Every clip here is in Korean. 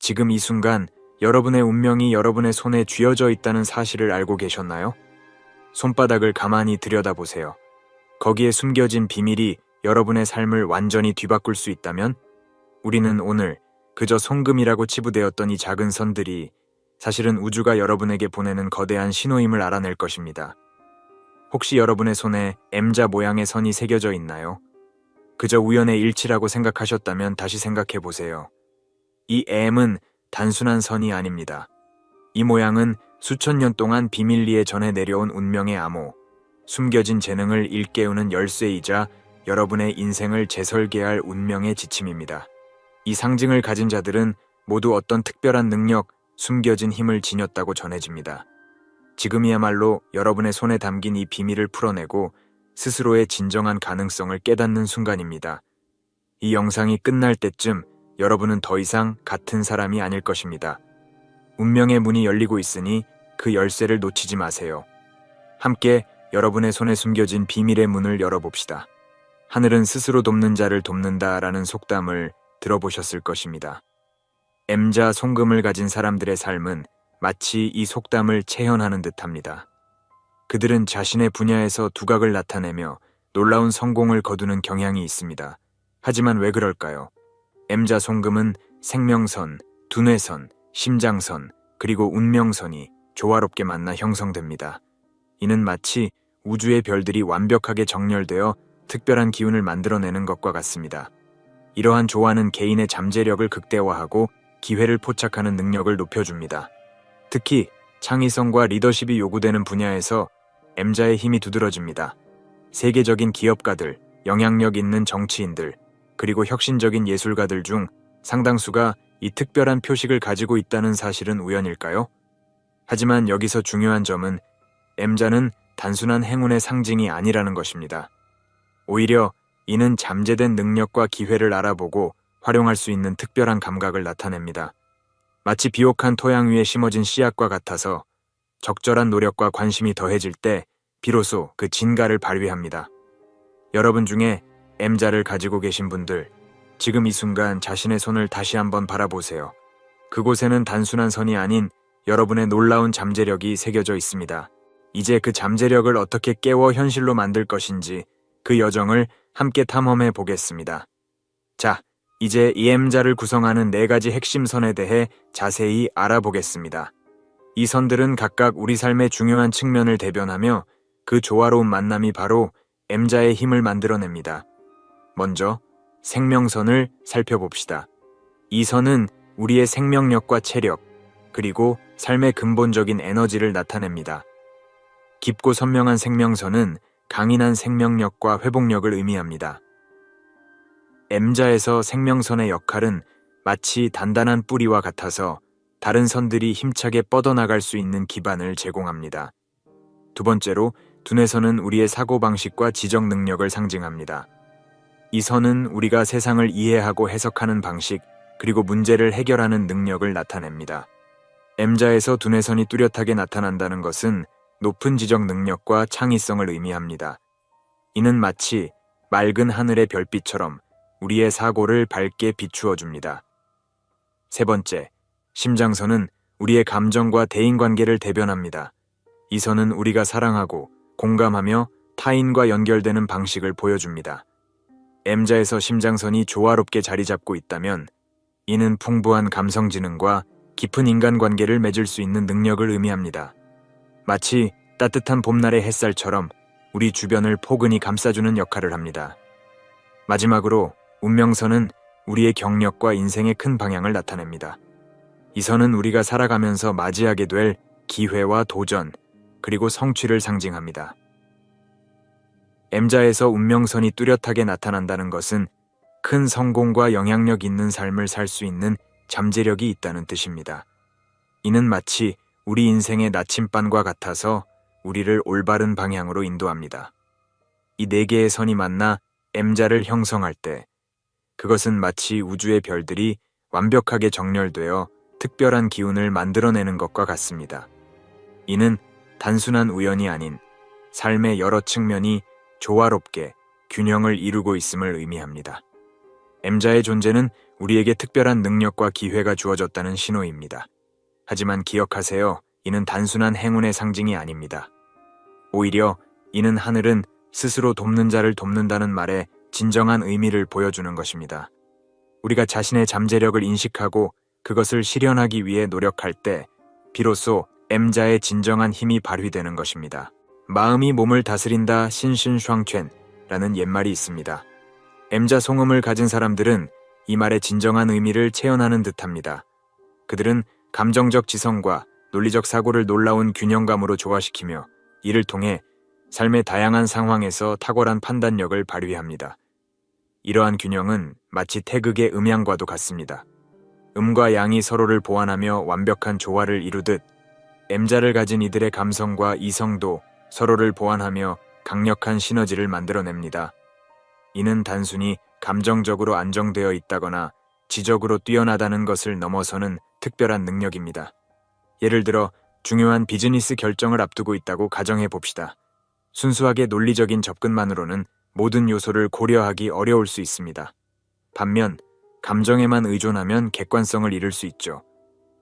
지금 이 순간 여러분의 운명이 여러분의 손에 쥐어져 있다는 사실을 알고 계셨나요? 손바닥을 가만히 들여다보세요. 거기에 숨겨진 비밀이 여러분의 삶을 완전히 뒤바꿀 수 있다면 우리는 오늘 그저 송금이라고 치부되었던 이 작은 선들이 사실은 우주가 여러분에게 보내는 거대한 신호임을 알아낼 것입니다. 혹시 여러분의 손에 M자 모양의 선이 새겨져 있나요? 그저 우연의 일치라고 생각하셨다면 다시 생각해 보세요. 이 M은 단순한 선이 아닙니다. 이 모양은 수천 년 동안 비밀리에 전해 내려온 운명의 암호, 숨겨진 재능을 일깨우는 열쇠이자 여러분의 인생을 재설계할 운명의 지침입니다. 이 상징을 가진 자들은 모두 어떤 특별한 능력, 숨겨진 힘을 지녔다고 전해집니다. 지금이야말로 여러분의 손에 담긴 이 비밀을 풀어내고 스스로의 진정한 가능성을 깨닫는 순간입니다. 이 영상이 끝날 때쯤 여러분은 더 이상 같은 사람이 아닐 것입니다. 운명의 문이 열리고 있으니 그 열쇠를 놓치지 마세요. 함께 여러분의 손에 숨겨진 비밀의 문을 열어봅시다. 하늘은 스스로 돕는 자를 돕는다라는 속담을 들어보셨을 것입니다. M자 송금을 가진 사람들의 삶은 마치 이 속담을 체현하는 듯합니다. 그들은 자신의 분야에서 두각을 나타내며 놀라운 성공을 거두는 경향이 있습니다. 하지만 왜 그럴까요? M자 송금은 생명선, 두뇌선, 심장선, 그리고 운명선이 조화롭게 만나 형성됩니다. 이는 마치 우주의 별들이 완벽하게 정렬되어 특별한 기운을 만들어내는 것과 같습니다. 이러한 조화는 개인의 잠재력을 극대화하고 기회를 포착하는 능력을 높여줍니다. 특히 창의성과 리더십이 요구되는 분야에서 M자의 힘이 두드러집니다. 세계적인 기업가들, 영향력 있는 정치인들, 그리고 혁신적인 예술가들 중 상당수가 이 특별한 표식을 가지고 있다는 사실은 우연일까요? 하지만 여기서 중요한 점은 M자는 단순한 행운의 상징이 아니라는 것입니다. 오히려 이는 잠재된 능력과 기회를 알아보고 활용할 수 있는 특별한 감각을 나타냅니다. 마치 비옥한 토양 위에 심어진 씨앗과 같아서 적절한 노력과 관심이 더해질 때 비로소 그 진가를 발휘합니다. 여러분 중에 M자를 가지고 계신 분들, 지금 이 순간 자신의 손을 다시 한번 바라보세요. 그곳에는 단순한 선이 아닌 여러분의 놀라운 잠재력이 새겨져 있습니다. 이제 그 잠재력을 어떻게 깨워 현실로 만들 것인지 그 여정을 함께 탐험해 보겠습니다. 자, 이제 이 M자를 구성하는 4가지 핵심 선에 대해 자세히 알아보겠습니다. 이 선들은 각각 우리 삶의 중요한 측면을 대변하며 그 조화로운 만남이 바로 M자의 힘을 만들어냅니다. 먼저 생명선을 살펴봅시다. 이 선은 우리의 생명력과 체력, 그리고 삶의 근본적인 에너지를 나타냅니다. 깊고 선명한 생명선은 강인한 생명력과 회복력을 의미합니다. M자에서 생명선의 역할은 마치 단단한 뿌리와 같아서 다른 선들이 힘차게 뻗어나갈 수 있는 기반을 제공합니다. 두 번째로, 두뇌선은 우리의 사고방식과 지적 능력을 상징합니다. 이 선은 우리가 세상을 이해하고 해석하는 방식, 그리고 문제를 해결하는 능력을 나타냅니다. M자에서 두뇌선이 뚜렷하게 나타난다는 것은 높은 지적 능력과 창의성을 의미합니다. 이는 마치 맑은 하늘의 별빛처럼 우리의 사고를 밝게 비추어 줍니다. 세 번째, 심장선은 우리의 감정과 대인관계를 대변합니다. 이 선은 우리가 사랑하고 공감하며 타인과 연결되는 방식을 보여줍니다. M자에서 심장선이 조화롭게 자리 잡고 있다면 이는 풍부한 감성지능과 깊은 인간관계를 맺을 수 있는 능력을 의미합니다. 마치 따뜻한 봄날의 햇살처럼 우리 주변을 포근히 감싸주는 역할을 합니다. 마지막으로 운명선은 우리의 경력과 인생의 큰 방향을 나타냅니다. 이 선은 우리가 살아가면서 맞이하게 될 기회와 도전, 그리고 성취를 상징합니다. M자에서 운명선이 뚜렷하게 나타난다는 것은 큰 성공과 영향력 있는 삶을 살 수 있는 잠재력이 있다는 뜻입니다. 이는 마치 우리 인생의 나침반과 같아서 우리를 올바른 방향으로 인도합니다. 이 4개의 선이 만나 M자를 형성할 때 그것은 마치 우주의 별들이 완벽하게 정렬되어 특별한 기운을 만들어내는 것과 같습니다. 이는 단순한 우연이 아닌 삶의 여러 측면이 조화롭게 균형을 이루고 있음을 의미합니다. M자의 존재는 우리에게 특별한 능력과 기회가 주어졌다는 신호입니다. 하지만 기억하세요. 이는 단순한 행운의 상징이 아닙니다. 오히려 이는 하늘은 스스로 돕는 자를 돕는다는 말에 진정한 의미를 보여주는 것입니다. 우리가 자신의 잠재력을 인식하고 그것을 실현하기 위해 노력할 때 비로소 M자의 진정한 힘이 발휘되는 것입니다. 마음이 몸을 다스린다 신신샹첸라는 옛말이 있습니다. M자 성음을 가진 사람들은 이 말의 진정한 의미를 체현하는 듯합니다. 그들은 감정적 지성과 논리적 사고를 놀라운 균형감으로 조화시키며 이를 통해 삶의 다양한 상황에서 탁월한 판단력을 발휘합니다. 이러한 균형은 마치 태극의 음양과도 같습니다. 음과 양이 서로를 보완하며 완벽한 조화를 이루듯 M자를 가진 이들의 감성과 이성도 서로를 보완하며 강력한 시너지를 만들어냅니다. 이는 단순히 감정적으로 안정되어 있다거나 지적으로 뛰어나다는 것을 넘어서는 특별한 능력입니다. 예를 들어 중요한 비즈니스 결정을 앞두고 있다고 가정해 봅시다. 순수하게 논리적인 접근만으로는 모든 요소를 고려하기 어려울 수 있습니다. 반면 감정에만 의존하면 객관성을 잃을 수 있죠.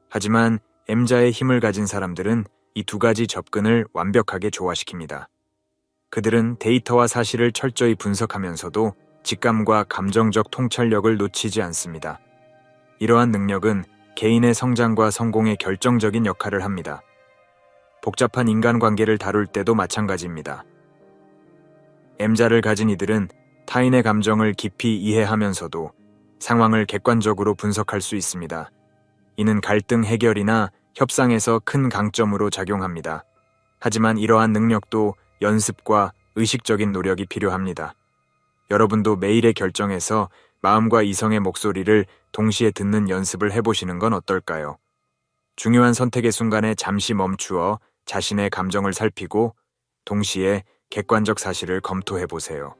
하지만 M자의 힘을 가진 사람들은 이 두 가지 접근을 완벽하게 조화시킵니다. 그들은 데이터와 사실을 철저히 분석하면서도 직감과 감정적 통찰력을 놓치지 않습니다. 이러한 능력은 개인의 성장과 성공에 결정적인 역할을 합니다. 복잡한 인간관계를 다룰 때도 마찬가지입니다. M자를 가진 이들은 타인의 감정을 깊이 이해하면서도 상황을 객관적으로 분석할 수 있습니다. 이는 갈등 해결이나 협상에서 큰 강점으로 작용합니다. 하지만 이러한 능력도 연습과 의식적인 노력이 필요합니다. 여러분도 매일의 결정에서 마음과 이성의 목소리를 동시에 듣는 연습을 해보시는 건 어떨까요? 중요한 선택의 순간에 잠시 멈추어 자신의 감정을 살피고 동시에 객관적 사실을 검토해보세요.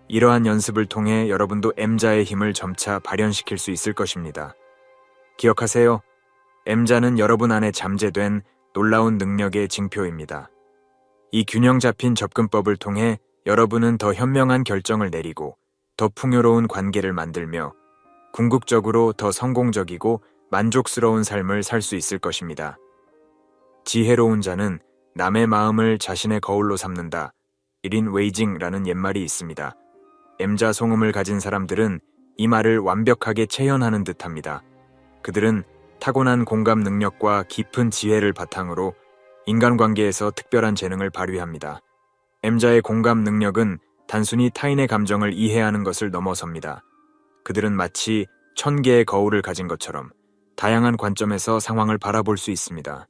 이러한 연습을 통해 여러분도 M자의 힘을 점차 발현시킬 수 있을 것입니다. 기억하세요. M자는 여러분 안에 잠재된 놀라운 능력의 징표입니다. 이 균형 잡힌 접근법을 통해 여러분은 더 현명한 결정을 내리고 더 풍요로운 관계를 만들며 궁극적으로 더 성공적이고 만족스러운 삶을 살 수 있을 것입니다. 지혜로운 자는 남의 마음을 자신의 거울로 삼는다. 1인 웨이징라는 옛말이 있습니다. M자 성음을 가진 사람들은 이 말을 완벽하게 체현하는 듯합니다. 그들은 타고난 공감 능력과 깊은 지혜를 바탕으로 인간관계에서 특별한 재능을 발휘합니다. M자의 공감 능력은 단순히 타인의 감정을 이해하는 것을 넘어섭니다. 그들은 마치 1000개의 거울을 가진 것처럼 다양한 관점에서 상황을 바라볼 수 있습니다.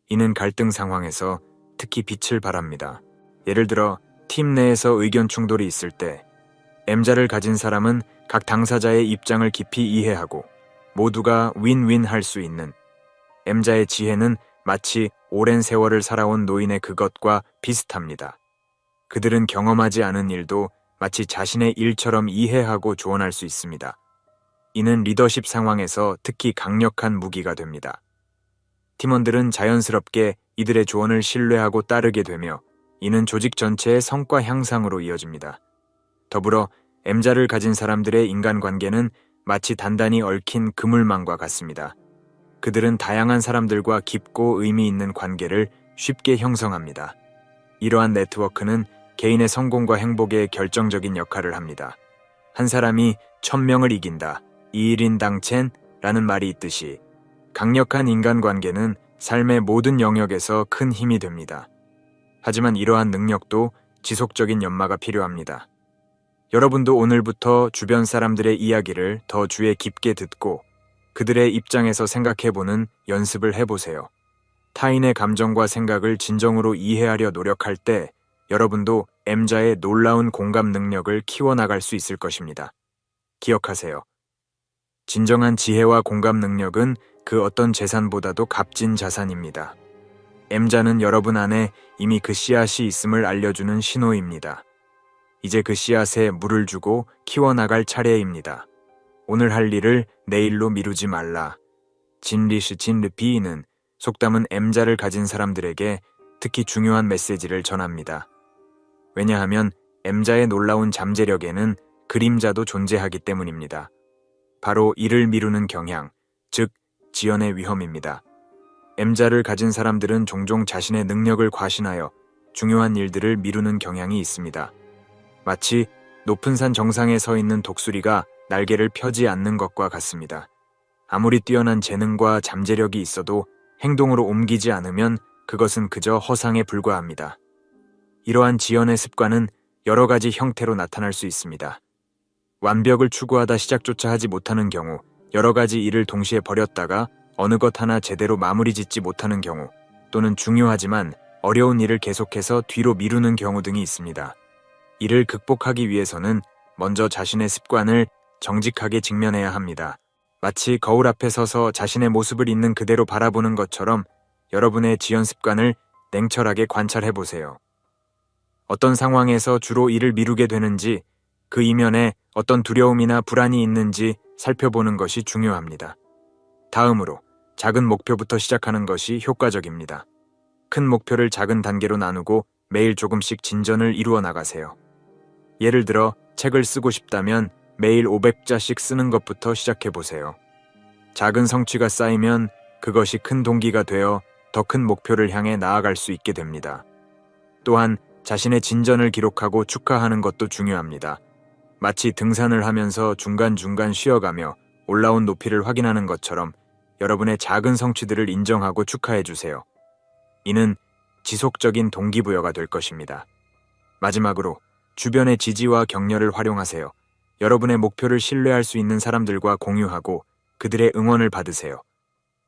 이는 갈등 상황에서 특히 빛을 발합니다. 예를 들어 팀 내에서 의견 충돌이 있을 때 M자를 가진 사람은 각 당사자의 입장을 깊이 이해하고 모두가 윈윈 할 수 있는 M자의 지혜는 마치 오랜 세월을 살아온 노인의 그것과 비슷합니다. 그들은 경험하지 않은 일도 마치 자신의 일처럼 이해하고 조언할 수 있습니다. 이는 리더십 상황에서 특히 강력한 무기가 됩니다. 팀원들은 자연스럽게 이들의 조언을 신뢰하고 따르게 되며 이는 조직 전체의 성과 향상으로 이어집니다. 더불어 M자를 가진 사람들의 인간관계는 마치 단단히 얽힌 그물망과 같습니다. 그들은 다양한 사람들과 깊고 의미 있는 관계를 쉽게 형성합니다. 이러한 네트워크는 개인의 성공과 행복에 결정적인 역할을 합니다. 한 사람이 1000명을 이긴다. 2일인 당첸라는 말이 있듯이 강력한 인간관계는 삶의 모든 영역에서 큰 힘이 됩니다. 하지만 이러한 능력도 지속적인 연마가 필요합니다. 여러분도 오늘부터 주변 사람들의 이야기를 더 주의 깊게 듣고 그들의 입장에서 생각해보는 연습을 해보세요. 타인의 감정과 생각을 진정으로 이해하려 노력할 때 여러분도 M자의 놀라운 공감 능력을 키워나갈 수 있을 것입니다. 기억하세요. 진정한 지혜와 공감 능력은 그 어떤 재산보다도 값진 자산입니다. M자는 여러분 안에 이미 그 씨앗이 있음을 알려주는 신호입니다. 이제 그 씨앗에 물을 주고 키워나갈 차례입니다. 오늘 할 일을 내일로 미루지 말라. 진리시 진르비는 속담은 M자를 가진 사람들에게 특히 중요한 메시지를 전합니다. 왜냐하면 M자의 놀라운 잠재력에는 그림자도 존재하기 때문입니다. 바로 이를 미루는 경향, 즉 지연의 위험입니다. M자를 가진 사람들은 종종 자신의 능력을 과신하여 중요한 일들을 미루는 경향이 있습니다. 마치 높은 산 정상에 서 있는 독수리가 날개를 펴지 않는 것과 같습니다. 아무리 뛰어난 재능과 잠재력이 있어도 행동으로 옮기지 않으면 그것은 그저 허상에 불과합니다. 이러한 지연의 습관은 여러 가지 형태로 나타날 수 있습니다. 완벽을 추구하다 시작조차 하지 못하는 경우, 여러 가지 일을 동시에 벌였다가 어느 것 하나 제대로 마무리 짓지 못하는 경우, 또는 중요하지만 어려운 일을 계속해서 뒤로 미루는 경우 등이 있습니다. 이를 극복하기 위해서는 먼저 자신의 습관을 정직하게 직면해야 합니다. 마치 거울 앞에 서서 자신의 모습을 있는 그대로 바라보는 것처럼 여러분의 지연 습관을 냉철하게 관찰해 보세요. 어떤 상황에서 주로 일을 미루게 되는지, 그 이면에 어떤 두려움이나 불안이 있는지 살펴보는 것이 중요합니다. 다음으로 작은 목표부터 시작하는 것이 효과적입니다. 큰 목표를 작은 단계로 나누고 매일 조금씩 진전을 이루어 나가세요. 예를 들어 책을 쓰고 싶다면 매일 500자씩 쓰는 것부터 시작해 보세요. 작은 성취가 쌓이면 그것이 큰 동기가 되어 더 큰 목표를 향해 나아갈 수 있게 됩니다. 또한 자신의 진전을 기록하고 축하하는 것도 중요합니다. 마치 등산을 하면서 중간중간 쉬어가며 올라온 높이를 확인하는 것처럼 여러분의 작은 성취들을 인정하고 축하해 주세요. 이는 지속적인 동기부여가 될 것입니다. 마지막으로 주변의 지지와 격려를 활용하세요. 여러분의 목표를 신뢰할 수 있는 사람들과 공유하고 그들의 응원을 받으세요.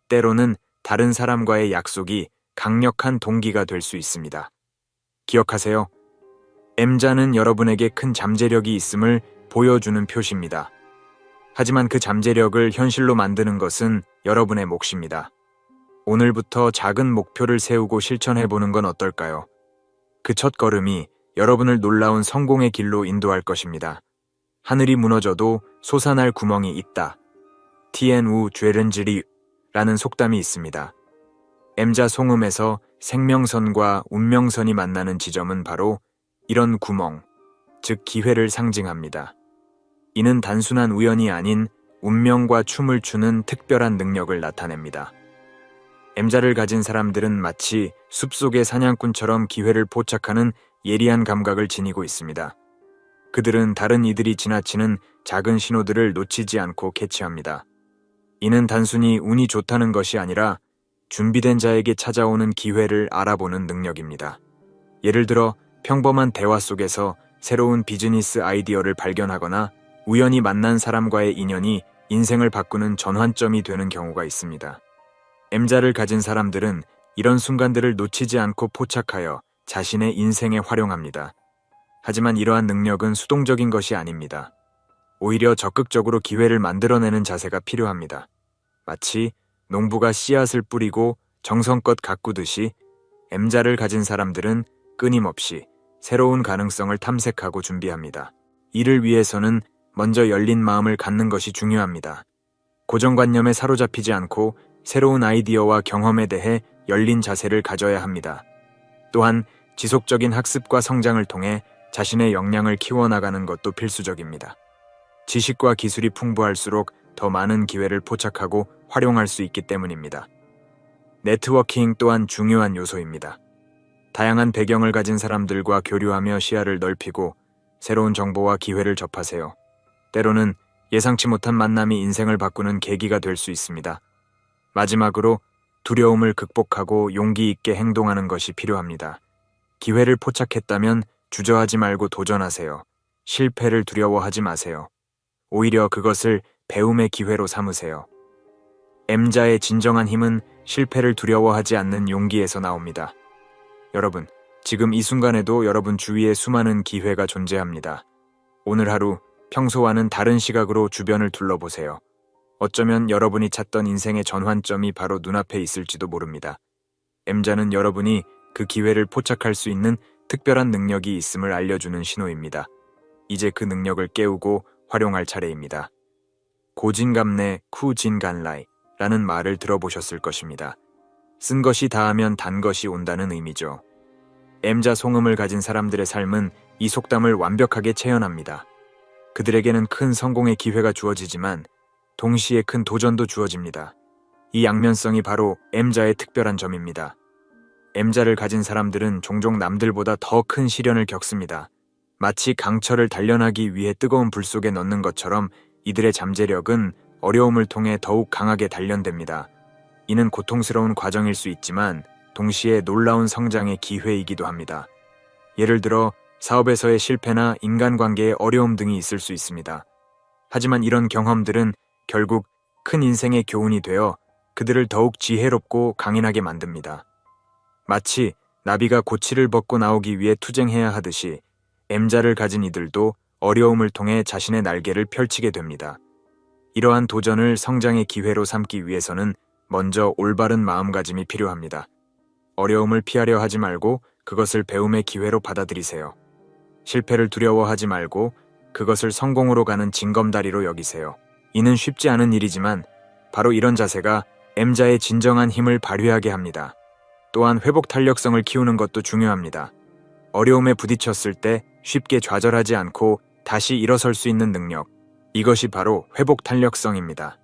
때로는 다른 사람과의 약속이 강력한 동기가 될 수 있습니다. 기억하세요. M자는 여러분에게 큰 잠재력이 있음을 보여주는 표시입니다. 하지만 그 잠재력을 현실로 만드는 것은 여러분의 몫입니다. 오늘부터 작은 목표를 세우고 실천해보는 건 어떨까요? 그 첫 걸음이 여러분을 놀라운 성공의 길로 인도할 것입니다. 하늘이 무너져도 솟아날 구멍이 있다. 티엔우 죄른지리라는 속담이 있습니다. M자 송음에서 생명선과 운명선이 만나는 지점은 바로 이런 구멍, 즉 기회를 상징합니다. 이는 단순한 우연이 아닌 운명과 춤을 추는 특별한 능력을 나타냅니다. M자를 가진 사람들은 마치 숲속의 사냥꾼처럼 기회를 포착하는 예리한 감각을 지니고 있습니다. 그들은 다른 이들이 지나치는 작은 신호들을 놓치지 않고 캐치합니다. 이는 단순히 운이 좋다는 것이 아니라 준비된 자에게 찾아오는 기회를 알아보는 능력입니다. 예를 들어 평범한 대화 속에서 새로운 비즈니스 아이디어를 발견하거나 우연히 만난 사람과의 인연이 인생을 바꾸는 전환점이 되는 경우가 있습니다. M자를 가진 사람들은 이런 순간들을 놓치지 않고 포착하여 자신의 인생에 활용합니다. 하지만 이러한 능력은 수동적인 것이 아닙니다. 오히려 적극적으로 기회를 만들어내는 자세가 필요합니다. 마치 농부가 씨앗을 뿌리고 정성껏 가꾸듯이 M자를 가진 사람들은 끊임없이 새로운 가능성을 탐색하고 준비합니다. 이를 위해서는 먼저 열린 마음을 갖는 것이 중요합니다. 고정관념에 사로잡히지 않고 새로운 아이디어와 경험에 대해 열린 자세를 가져야 합니다. 또한 지속적인 학습과 성장을 통해 자신의 역량을 키워나가는 것도 필수적입니다. 지식과 기술이 풍부할수록 더 많은 기회를 포착하고 활용할 수 있기 때문입니다. 네트워킹 또한 중요한 요소입니다. 다양한 배경을 가진 사람들과 교류하며 시야를 넓히고 새로운 정보와 기회를 접하세요. 때로는 예상치 못한 만남이 인생을 바꾸는 계기가 될 수 있습니다. 마지막으로 두려움을 극복하고 용기 있게 행동하는 것이 필요합니다. 기회를 포착했다면 주저하지 말고 도전하세요. 실패를 두려워하지 마세요. 오히려 그것을 배움의 기회로 삼으세요. M자의 진정한 힘은 실패를 두려워하지 않는 용기에서 나옵니다. 여러분, 지금 이 순간에도 여러분 주위에 수많은 기회가 존재합니다. 오늘 하루 평소와는 다른 시각으로 주변을 둘러보세요. 어쩌면 여러분이 찾던 인생의 전환점이 바로 눈앞에 있을지도 모릅니다. M자는 여러분이 그 기회를 포착할 수 있는 특별한 능력이 있음을 알려주는 신호입니다. 이제 그 능력을 깨우고 활용할 차례입니다. 고진감래 쿠진간라이 라는 말을 들어보셨을 것입니다. 쓴 것이 다하면 단 것이 온다는 의미죠. M자 송음을 가진 사람들의 삶은 이 속담을 완벽하게 체현합니다. 그들에게는 큰 성공의 기회가 주어지지만 동시에 큰 도전도 주어집니다. 이 양면성이 바로 M자의 특별한 점입니다. M자를 가진 사람들은 종종 남들보다 더 큰 시련을 겪습니다. 마치 강철을 단련하기 위해 뜨거운 불 속에 넣는 것처럼 이들의 잠재력은 어려움을 통해 더욱 강하게 단련됩니다. 이는 고통스러운 과정일 수 있지만 동시에 놀라운 성장의 기회이기도 합니다. 예를 들어 사업에서의 실패나 인간관계의 어려움 등이 있을 수 있습니다. 하지만 이런 경험들은 결국 큰 인생의 교훈이 되어 그들을 더욱 지혜롭고 강인하게 만듭니다. 마치 나비가 고치를 벗고 나오기 위해 투쟁해야 하듯이 M자를 가진 이들도 어려움을 통해 자신의 날개를 펼치게 됩니다. 이러한 도전을 성장의 기회로 삼기 위해서는 먼저 올바른 마음가짐이 필요합니다. 어려움을 피하려 하지 말고 그것을 배움의 기회로 받아들이세요. 실패를 두려워하지 말고 그것을 성공으로 가는 징검다리로 여기세요. 이는 쉽지 않은 일이지만 바로 이런 자세가 M자의 진정한 힘을 발휘하게 합니다. 또한 회복 탄력성을 키우는 것도 중요합니다. 어려움에 부딪혔을 때 쉽게 좌절하지 않고 다시 일어설 수 있는 능력, 이것이 바로 회복 탄력성입니다.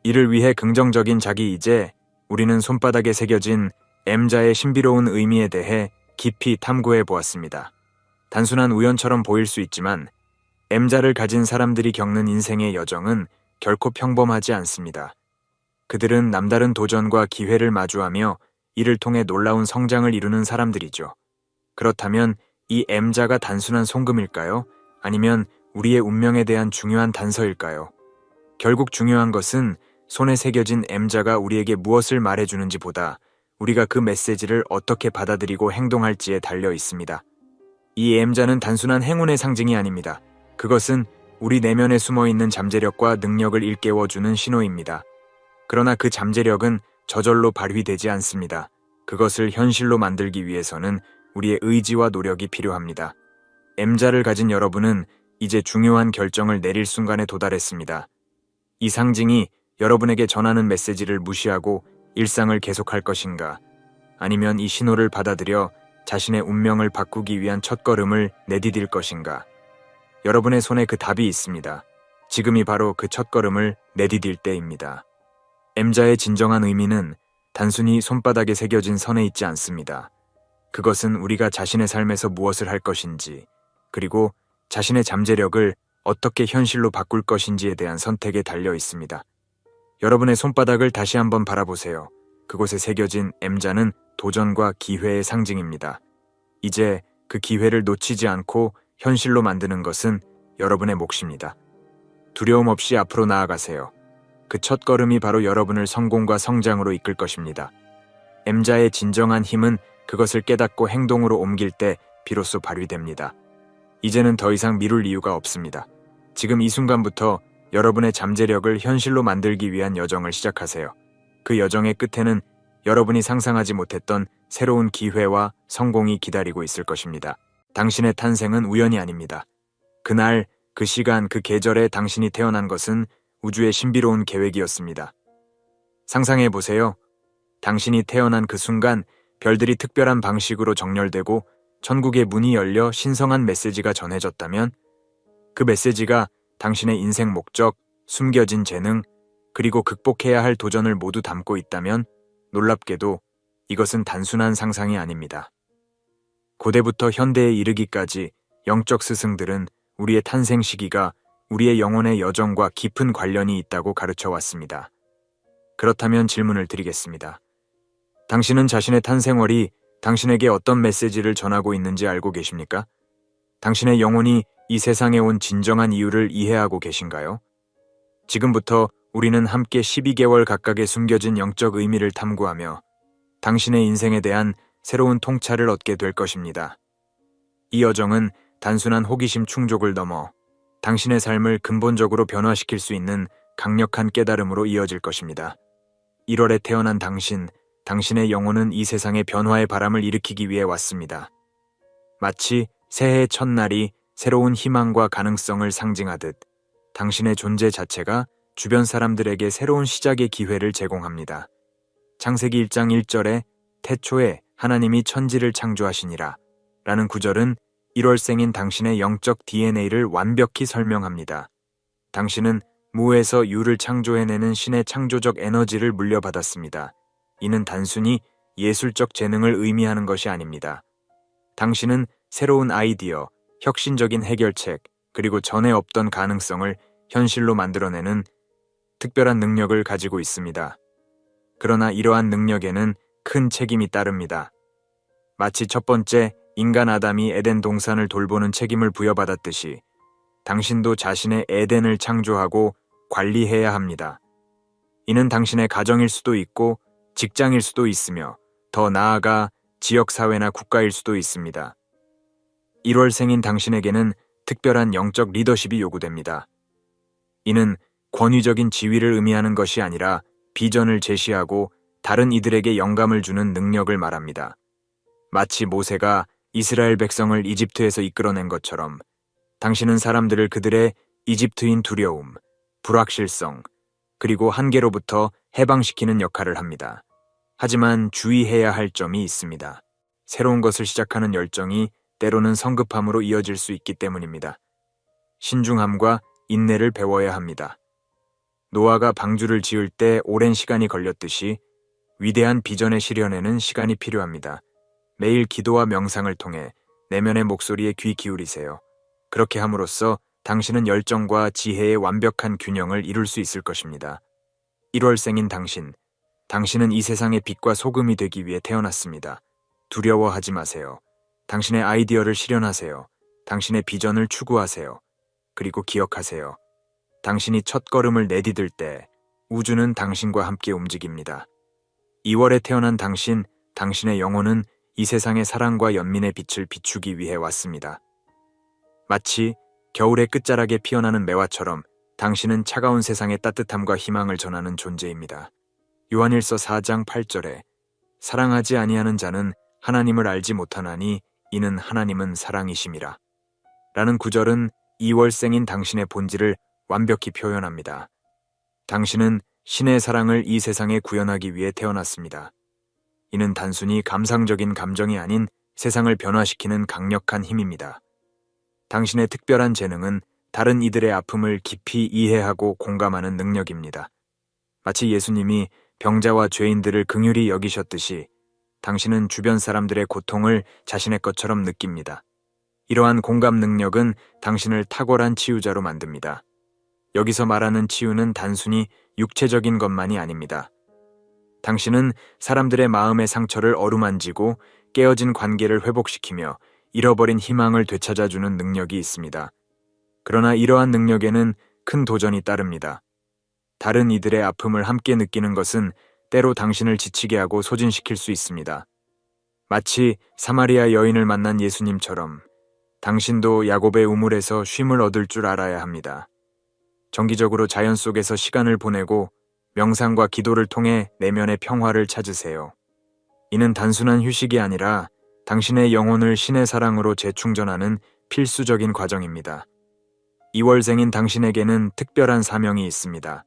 이를 위해 긍정적인 자기이제, 우리는 손바닥에 새겨진 M자의 신비로운 의미에 대해 깊이 탐구해 보았습니다. 단순한 우연처럼 보일 수 있지만 M자를 가진 사람들이 겪는 인생의 여정은 결코 평범하지 않습니다. 그들은 남다른 도전과 기회를 마주하며 이를 통해 놀라운 성장을 이루는 사람들이죠. 그렇다면 이 M자가 단순한 송금일까요? 아니면 우리의 운명에 대한 중요한 단서일까요? 결국 중요한 것은 손에 새겨진 M자가 우리에게 무엇을 말해주는지 보다 우리가 그 메시지를 어떻게 받아들이고 행동할지에 달려 있습니다. 이 M자는 단순한 행운의 상징이 아닙니다. 그것은 우리 내면에 숨어있는 잠재력과 능력을 일깨워주는 신호입니다. 그러나 그 잠재력은 저절로 발휘되지 않습니다. 그것을 현실로 만들기 위해서는 우리의 의지와 노력이 필요합니다. M자를 가진 여러분은 이제 중요한 결정을 내릴 순간에 도달했습니다. 이 상징이 여러분에게 전하는 메시지를 무시하고 일상을 계속할 것인가, 아니면 이 신호를 받아들여 자신의 운명을 바꾸기 위한 첫걸음을 내디딜 것인가. 여러분의 손에 그 답이 있습니다. 지금이 바로 그 첫걸음을 내디딜 때입니다. M자의 진정한 의미는 단순히 손바닥에 새겨진 선에 있지 않습니다. 그것은 우리가 자신의 삶에서 무엇을 할 것인지, 그리고 자신의 잠재력을 어떻게 현실로 바꿀 것인지에 대한 선택에 달려 있습니다. 여러분의 손바닥을 다시 한번 바라보세요. 그곳에 새겨진 M자는 도전과 기회의 상징입니다. 이제 그 기회를 놓치지 않고 현실로 만드는 것은 여러분의 몫입니다. 두려움 없이 앞으로 나아가세요. 그 첫걸음이 바로 여러분을 성공과 성장으로 이끌 것입니다. M자의 진정한 힘은 그것을 깨닫고 행동으로 옮길 때 비로소 발휘됩니다. 이제는 더 이상 미룰 이유가 없습니다. 지금 이 순간부터 여러분의 잠재력을 현실로 만들기 위한 여정을 시작하세요. 그 여정의 끝에는 여러분이 상상하지 못했던 새로운 기회와 성공이 기다리고 있을 것입니다. 당신의 탄생은 우연이 아닙니다. 그날, 그 시간, 그 계절에 당신이 태어난 것은 우주의 신비로운 계획이었습니다. 상상해 보세요. 당신이 태어난 그 순간 별들이 특별한 방식으로 정렬되고 천국의 문이 열려 신성한 메시지가 전해졌다면, 그 메시지가 당신의 인생 목적, 숨겨진 재능, 그리고 극복해야 할 도전을 모두 담고 있다면 놀랍게도 이것은 단순한 상상이 아닙니다. 고대부터 현대에 이르기까지 영적 스승들은 우리의 탄생 시기가 우리의 영혼의 여정과 깊은 관련이 있다고 가르쳐 왔습니다. 그렇다면 질문을 드리겠습니다. 당신은 자신의 탄생월이 당신에게 어떤 메시지를 전하고 있는지 알고 계십니까? 당신의 영혼이 이 세상에 온 진정한 이유를 이해하고 계신가요? 지금부터 우리는 함께 12개월 각각의 숨겨진 영적 의미를 탐구하며 당신의 인생에 대한 새로운 통찰을 얻게 될 것입니다. 이 여정은 단순한 호기심 충족을 넘어 당신의 삶을 근본적으로 변화시킬 수 있는 강력한 깨달음으로 이어질 것입니다. 1월에 태어난 당신의 영혼은 이 세상의 변화의 바람을 일으키기 위해 왔습니다. 마치 새해의 첫날이 새로운 희망과 가능성을 상징하듯 당신의 존재 자체가 주변 사람들에게 새로운 시작의 기회를 제공합니다. 창세기 1장 1절에 태초에 하나님이 천지를 창조하시니라 라는 구절은 1월생인 당신의 영적 DNA를 완벽히 설명합니다. 당신은 무에서 유를 창조해내는 신의 창조적 에너지를 물려받았습니다. 이는 단순히 예술적 재능을 의미하는 것이 아닙니다. 당신은 새로운 아이디어, 혁신적인 해결책, 그리고 전에 없던 가능성을 현실로 만들어내는 특별한 능력을 가지고 있습니다. 그러나 이러한 능력에는 큰 책임이 따릅니다. 마치 첫 번째 인간 아담이 에덴 동산을 돌보는 책임을 부여받았듯이 당신도 자신의 에덴을 창조하고 관리해야 합니다. 이는 당신의 가정일 수도 있고 직장일 수도 있으며 더 나아가 지역사회나 국가일 수도 있습니다. 1월생인 당신에게는 특별한 영적 리더십이 요구됩니다. 이는 권위적인 지위를 의미하는 것이 아니라 비전을 제시하고 다른 이들에게 영감을 주는 능력을 말합니다. 마치 모세가 이스라엘 백성을 이집트에서 이끌어낸 것처럼 당신은 사람들을 그들의 이집트인 두려움, 불확실성, 그리고 한계로부터 해방시키는 역할을 합니다. 하지만 주의해야 할 점이 있습니다. 새로운 것을 시작하는 열정이 때로는 성급함으로 이어질 수 있기 때문입니다. 신중함과 인내를 배워야 합니다. 노아가 방주를 지을 때 오랜 시간이 걸렸듯이 위대한 비전의 실현에는 시간이 필요합니다. 매일 기도와 명상을 통해 내면의 목소리에 귀 기울이세요. 그렇게 함으로써 당신은 열정과 지혜의 완벽한 균형을 이룰 수 있을 것입니다. 1월생인 당신은 이 세상의 빛과 소금이 되기 위해 태어났습니다. 두려워하지 마세요. 당신의 아이디어를 실현하세요. 당신의 비전을 추구하세요. 그리고 기억하세요. 당신이 첫걸음을 내디딜 때 우주는 당신과 함께 움직입니다. 2월에 태어난 당신의 영혼은 이 세상의 사랑과 연민의 빛을 비추기 위해 왔습니다. 마치 겨울의 끝자락에 피어나는 매화처럼 당신은 차가운 세상의 따뜻함과 희망을 전하는 존재입니다. 요한일서 4장 8절에 사랑하지 아니하는 자는 하나님을 알지 못하나니 이는 하나님은 사랑이심이라 라는 구절은 2월생인 당신의 본질을 완벽히 표현합니다. 당신은 신의 사랑을 이 세상에 구현하기 위해 태어났습니다. 이는 단순히 감상적인 감정이 아닌 세상을 변화시키는 강력한 힘입니다. 당신의 특별한 재능은 다른 이들의 아픔을 깊이 이해하고 공감하는 능력입니다. 마치 예수님이 병자와 죄인들을 긍휼히 여기셨듯이 당신은 주변 사람들의 고통을 자신의 것처럼 느낍니다. 이러한 공감 능력은 당신을 탁월한 치유자로 만듭니다. 여기서 말하는 치유는 단순히 육체적인 것만이 아닙니다. 당신은 사람들의 마음의 상처를 어루만지고 깨어진 관계를 회복시키며 잃어버린 희망을 되찾아주는 능력이 있습니다. 그러나 이러한 능력에는 큰 도전이 따릅니다. 다른 이들의 아픔을 함께 느끼는 것은 때로 당신을 지치게 하고 소진시킬 수 있습니다. 마치 사마리아 여인을 만난 예수님처럼 당신도 야곱의 우물에서 쉼을 얻을 줄 알아야 합니다. 정기적으로 자연 속에서 시간을 보내고 명상과 기도를 통해 내면의 평화를 찾으세요. 이는 단순한 휴식이 아니라 당신의 영혼을 신의 사랑으로 재충전하는 필수적인 과정입니다. 2월생인 당신에게는 특별한 사명이 있습니다.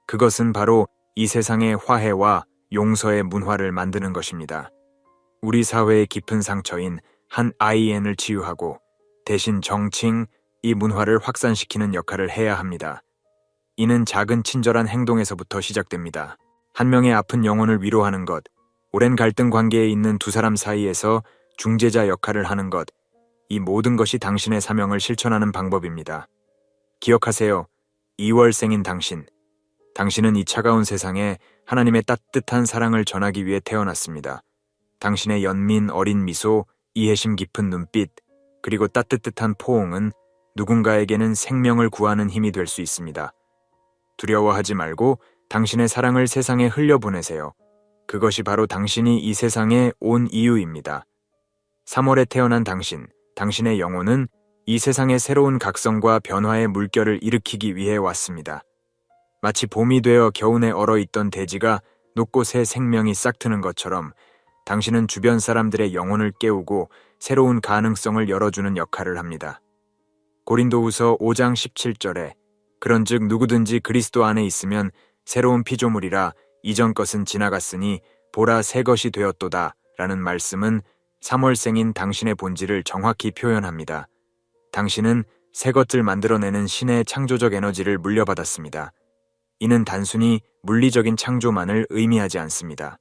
그것은 바로 이 세상의 화해와 용서의 문화를 만드는 것입니다. 우리 사회의 깊은 상처인 한 IN을 치유하고 대신 정칭 이 문화를 확산시키는 역할을 해야 합니다. 이는 작은 친절한 행동에서부터 시작됩니다. 한 명의 아픈 영혼을 위로하는 것, 오랜 갈등 관계에 있는 두 사람 사이에서 중재자 역할을 하는 것, 이 모든 것이 당신의 사명을 실천하는 방법입니다. 기억하세요. 2월생인 당신은 이 차가운 세상에 하나님의 따뜻한 사랑을 전하기 위해 태어났습니다. 당신의 연민 어린 미소, 이해심 깊은 눈빛, 그리고 따뜻한 포옹은 누군가에게는 생명을 구하는 힘이 될 수 있습니다. 두려워하지 말고 당신의 사랑을 세상에 흘려보내세요. 그것이 바로 당신이 이 세상에 온 이유입니다. 3월에 태어난 당신의 영혼은 이 세상의 새로운 각성과 변화의 물결을 일으키기 위해 왔습니다. 마치 봄이 되어 겨우내 얼어있던 대지가 녹꽃에 생명이 싹트는 것처럼 당신은 주변 사람들의 영혼을 깨우고 새로운 가능성을 열어주는 역할을 합니다. 고린도후서 5장 17절에 그런즉 누구든지 그리스도 안에 있으면 새로운 피조물이라 이전 것은 지나갔으니 보라 새 것이 되었도다 라는 말씀은 3월생인 당신의 본질을 정확히 표현합니다. 당신은 새 것들 만들어내는 신의 창조적 에너지를 물려받았습니다. 이는 단순히 물리적인 창조만을 의미하지 않습니다.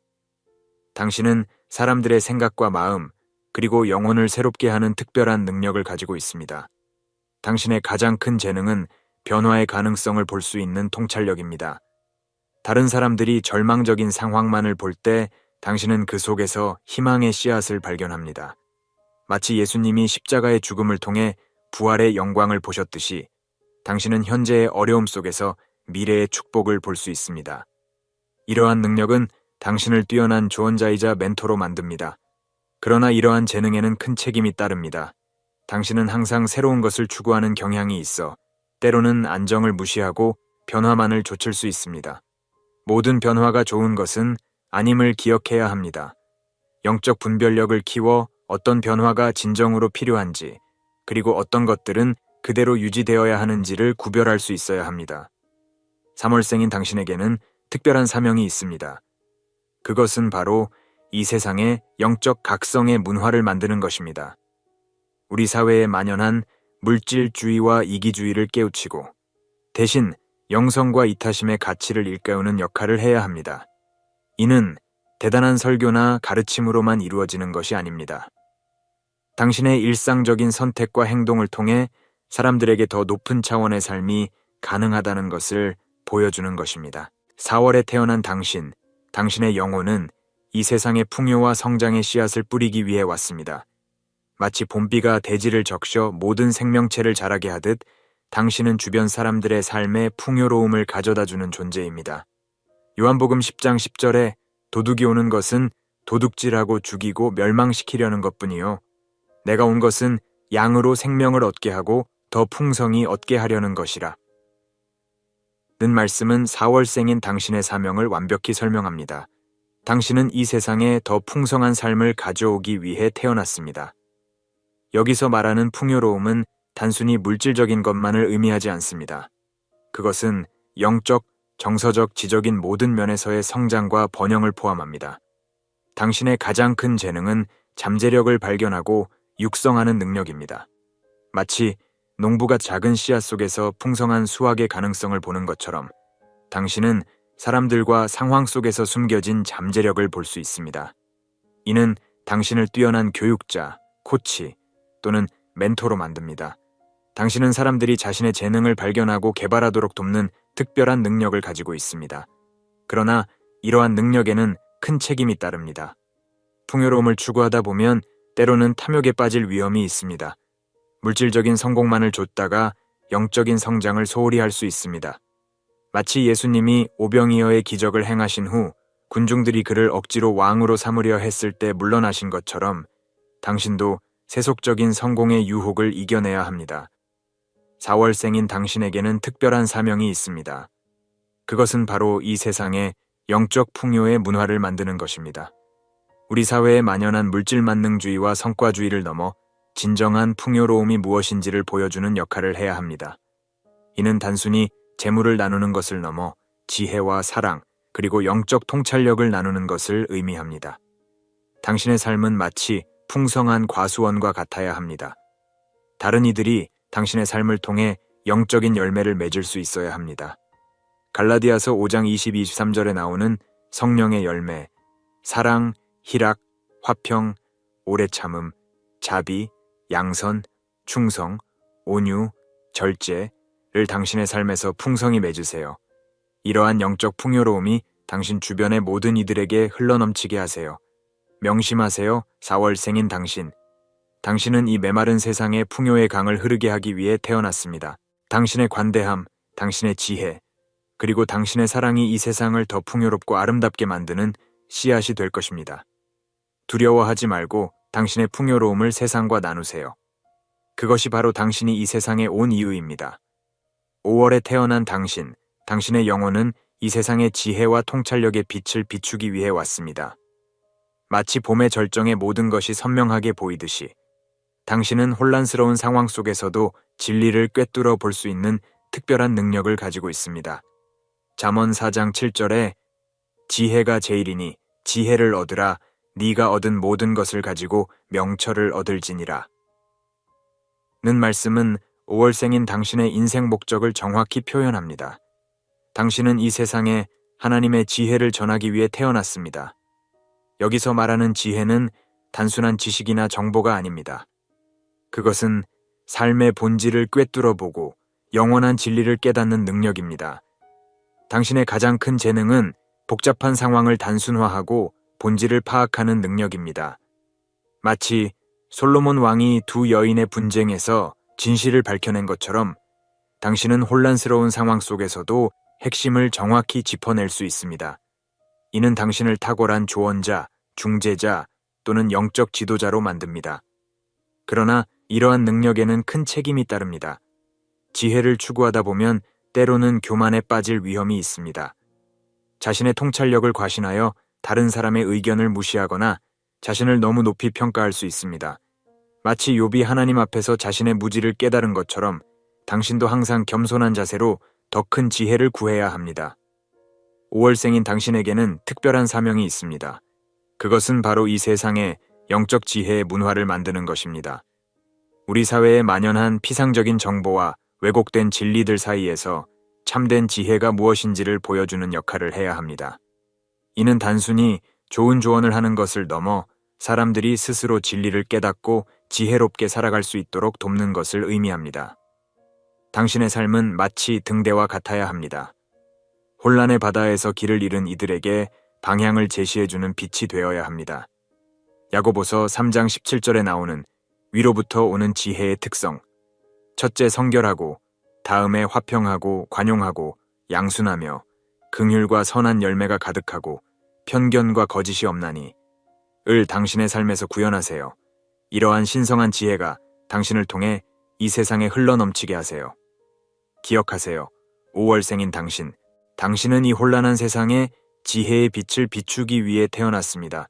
당신은 사람들의 생각과 마음, 그리고 영혼을 새롭게 하는 특별한 능력을 가지고 있습니다. 당신의 가장 큰 재능은 변화의 가능성을 볼 수 있는 통찰력입니다. 다른 사람들이 절망적인 상황만을 볼 때 당신은 그 속에서 희망의 씨앗을 발견합니다. 마치 예수님이 십자가의 죽음을 통해 부활의 영광을 보셨듯이 당신은 현재의 어려움 속에서 미래의 축복을 볼 수 있습니다. 이러한 능력은 당신을 뛰어난 조언자이자 멘토로 만듭니다. 그러나 이러한 재능에는 큰 책임이 따릅니다. 당신은 항상 새로운 것을 추구하는 경향이 있어 때로는 안정을 무시하고 변화만을 좇을 수 있습니다. 모든 변화가 좋은 것은 아님을 기억해야 합니다. 영적 분별력을 키워 어떤 변화가 진정으로 필요한지, 그리고 어떤 것들은 그대로 유지되어야 하는지를 구별할 수 있어야 합니다. 3월생인 당신에게는 특별한 사명이 있습니다. 그것은 바로 이 세상의 영적 각성의 문화를 만드는 것입니다. 우리 사회에 만연한 물질주의와 이기주의를 깨우치고 대신 영성과 이타심의 가치를 일깨우는 역할을 해야 합니다. 이는 대단한 설교나 가르침으로만 이루어지는 것이 아닙니다. 당신의 일상적인 선택과 행동을 통해 사람들에게 더 높은 차원의 삶이 가능하다는 것을 보여주는 것입니다. 4월에 태어난 당신의 영혼은 이 세상의 풍요와 성장의 씨앗을 뿌리기 위해 왔습니다. 마치 봄비가 대지를 적셔 모든 생명체를 자라게 하듯 당신은 주변 사람들의 삶에 풍요로움을 가져다주는 존재입니다. 요한복음 10장 10절에 도둑이 오는 것은 도둑질하고 죽이고 멸망시키려는 것뿐이요. 내가 온 것은 양으로 생명을 얻게 하고 더 풍성히 얻게 하려는 것이라. 는 말씀은 4월생인 당신의 사명을 완벽히 설명합니다. 당신은 이 세상에 더 풍성한 삶을 가져오기 위해 태어났습니다. 여기서 말하는 풍요로움은 단순히 물질적인 것만을 의미하지 않습니다. 그것은 영적, 정서적, 지적인 모든 면에서의 성장과 번영을 포함합니다. 당신의 가장 큰 재능은 잠재력을 발견하고 육성하는 능력입니다. 마치 농부가 작은 씨앗 속에서 풍성한 수확의 가능성을 보는 것처럼 당신은 사람들과 상황 속에서 숨겨진 잠재력을 볼 수 있습니다. 이는 당신을 뛰어난 교육자, 코치 또는 멘토로 만듭니다. 당신은 사람들이 자신의 재능을 발견하고 개발하도록 돕는 특별한 능력을 가지고 있습니다. 그러나 이러한 능력에는 큰 책임이 따릅니다. 풍요로움을 추구하다 보면 때로는 탐욕에 빠질 위험이 있습니다. 물질적인 성공만을 좇다가 영적인 성장을 소홀히 할 수 있습니다. 마치 예수님이 오병이어의 기적을 행하신 후 군중들이 그를 억지로 왕으로 삼으려 했을 때 물러나신 것처럼 당신도 세속적인 성공의 유혹을 이겨내야 합니다. 4월생인 당신에게는 특별한 사명이 있습니다. 그것은 바로 이 세상에 영적 풍요의 문화를 만드는 것입니다. 우리 사회에 만연한 물질만능주의와 성과주의를 넘어 진정한 풍요로움이 무엇인지를 보여주는 역할을 해야 합니다. 이는 단순히 재물을 나누는 것을 넘어 지혜와 사랑, 그리고 영적 통찰력을 나누는 것을 의미합니다. 당신의 삶은 마치 풍성한 과수원과 같아야 합니다. 다른 이들이 당신의 삶을 통해 영적인 열매를 맺을 수 있어야 합니다. 갈라디아서 5장 22, 23절에 나오는 성령의 열매, 사랑, 희락, 화평, 오래 참음, 자비, 양선, 충성, 온유, 절제를 당신의 삶에서 풍성히 맺으세요. 이러한 영적 풍요로움이 당신 주변의 모든 이들에게 흘러넘치게 하세요. 명심하세요. 4월생인 당신은 이 메마른 세상에 풍요의 강을 흐르게 하기 위해 태어났습니다. 당신의 관대함, 당신의 지혜, 그리고 당신의 사랑이 이 세상을 더 풍요롭고 아름답게 만드는 씨앗이 될 것입니다. 두려워하지 말고 당신의 풍요로움을 세상과 나누세요. 그것이 바로 당신이 이 세상에 온 이유입니다. 5월에 태어난 당신의 영혼은 이 세상의 지혜와 통찰력의 빛을 비추기 위해 왔습니다. 마치 봄의 절정에 모든 것이 선명하게 보이듯이 당신은 혼란스러운 상황 속에서도 진리를 꿰뚫어 볼 수 있는 특별한 능력을 가지고 있습니다. 잠언 4장 7절에 지혜가 제일이니 지혜를 얻으라 네가 얻은 모든 것을 가지고 명철을 얻을지니라. 는 말씀은 5월생인 당신의 인생 목적을 정확히 표현합니다. 당신은 이 세상에 하나님의 지혜를 전하기 위해 태어났습니다. 여기서 말하는 지혜는 단순한 지식이나 정보가 아닙니다. 그것은 삶의 본질을 꿰뚫어 보고 영원한 진리를 깨닫는 능력입니다. 당신의 가장 큰 재능은 복잡한 상황을 단순화하고 본질을 파악하는 능력입니다. 마치 솔로몬 왕이 두 여인의 분쟁에서 진실을 밝혀낸 것처럼 당신은 혼란스러운 상황 속에서도 핵심을 정확히 짚어낼 수 있습니다. 이는 당신을 탁월한 조언자, 중재자 또는 영적 지도자로 만듭니다. 그러나 이러한 능력에는 큰 책임이 따릅니다. 지혜를 추구하다 보면 때로는 교만에 빠질 위험이 있습니다. 자신의 통찰력을 과신하여 다른 사람의 의견을 무시하거나 자신을 너무 높이 평가할 수 있습니다. 마치 욥이 하나님 앞에서 자신의 무지를 깨달은 것처럼 당신도 항상 겸손한 자세로 더 큰 지혜를 구해야 합니다. 5월생인 당신에게는 특별한 사명이 있습니다. 그것은 바로 이 세상에 영적 지혜의 문화를 만드는 것입니다. 우리 사회에 만연한 피상적인 정보와 왜곡된 진리들 사이에서 참된 지혜가 무엇인지를 보여주는 역할을 해야 합니다. 이는 단순히 좋은 조언을 하는 것을 넘어 사람들이 스스로 진리를 깨닫고 지혜롭게 살아갈 수 있도록 돕는 것을 의미합니다. 당신의 삶은 마치 등대와 같아야 합니다. 혼란의 바다에서 길을 잃은 이들에게 방향을 제시해주는 빛이 되어야 합니다. 야고보서 3장 17절에 나오는 위로부터 오는 지혜의 특성. 첫째, 성결하고, 다음에 화평하고 관용하고 양순하며 긍휼과 선한 열매가 가득하고 편견과 거짓이 없나니 을 당신의 삶에서 구현하세요. 이러한 신성한 지혜가 당신을 통해 이 세상에 흘러넘치게 하세요. 기억하세요. 5월생인 당신은 이 혼란한 세상에 지혜의 빛을 비추기 위해 태어났습니다.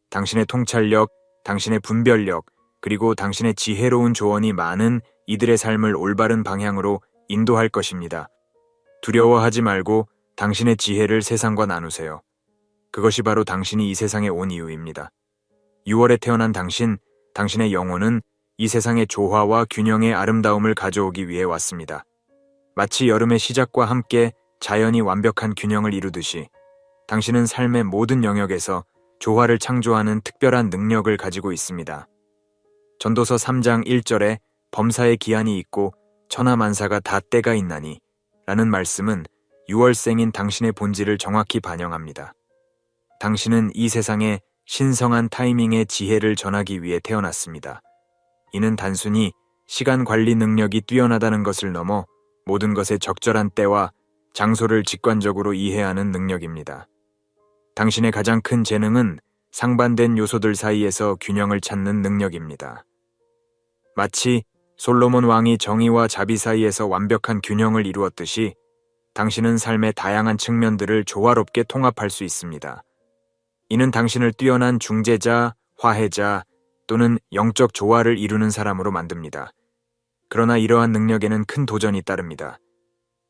당신의 통찰력, 당신의 분별력, 그리고 당신의 지혜로운 조언이 많은 이들의 삶을 올바른 방향으로 인도할 것입니다. 두려워하지 말고 당신의 지혜를 세상과 나누세요. 그것이 바로 당신이 이 세상에 온 이유입니다. 6월에 태어난 당신의 영혼은 이 세상의 조화와 균형의 아름다움을 가져오기 위해 왔습니다. 마치 여름의 시작과 함께 자연이 완벽한 균형을 이루듯이 당신은 삶의 모든 영역에서 조화를 창조하는 특별한 능력을 가지고 있습니다. 전도서 3장 1절에 범사의 기한이 있고 천하만사가 다 때가 있나니 라는 말씀은 6월생인 당신의 본질을 정확히 반영합니다. 당신은 이 세상에 신성한 타이밍의 지혜를 전하기 위해 태어났습니다. 이는 단순히 시간 관리 능력이 뛰어나다는 것을 넘어 모든 것의 적절한 때와 장소를 직관적으로 이해하는 능력입니다. 당신의 가장 큰 재능은 상반된 요소들 사이에서 균형을 찾는 능력입니다. 마치 솔로몬 왕이 정의와 자비 사이에서 완벽한 균형을 이루었듯이 당신은 삶의 다양한 측면들을 조화롭게 통합할 수 있습니다. 이는 당신을 뛰어난 중재자, 화해자 또는 영적 조화를 이루는 사람으로 만듭니다. 그러나 이러한 능력에는 큰 도전이 따릅니다.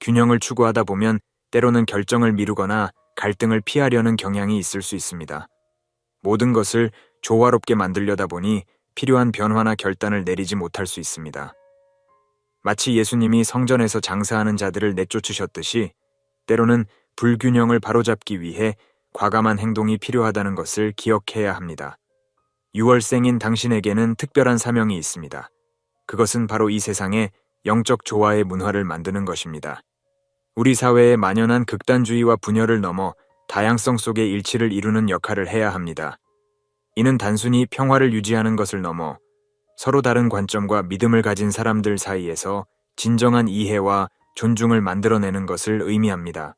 균형을 추구하다 보면 때로는 결정을 미루거나 갈등을 피하려는 경향이 있을 수 있습니다. 모든 것을 조화롭게 만들려다 보니 필요한 변화나 결단을 내리지 못할 수 있습니다. 마치 예수님이 성전에서 장사하는 자들을 내쫓으셨듯이 때로는 불균형을 바로잡기 위해 과감한 행동이 필요하다는 것을 기억해야 합니다. 6월생인 당신에게는 특별한 사명이 있습니다. 그것은 바로 이 세상에 영적 조화의 문화를 만드는 것입니다. 우리 사회에 만연한 극단주의와 분열을 넘어 다양성 속의 일치를 이루는 역할을 해야 합니다. 이는 단순히 평화를 유지하는 것을 넘어 서로 다른 관점과 믿음을 가진 사람들 사이에서 진정한 이해와 존중을 만들어내는 것을 의미합니다.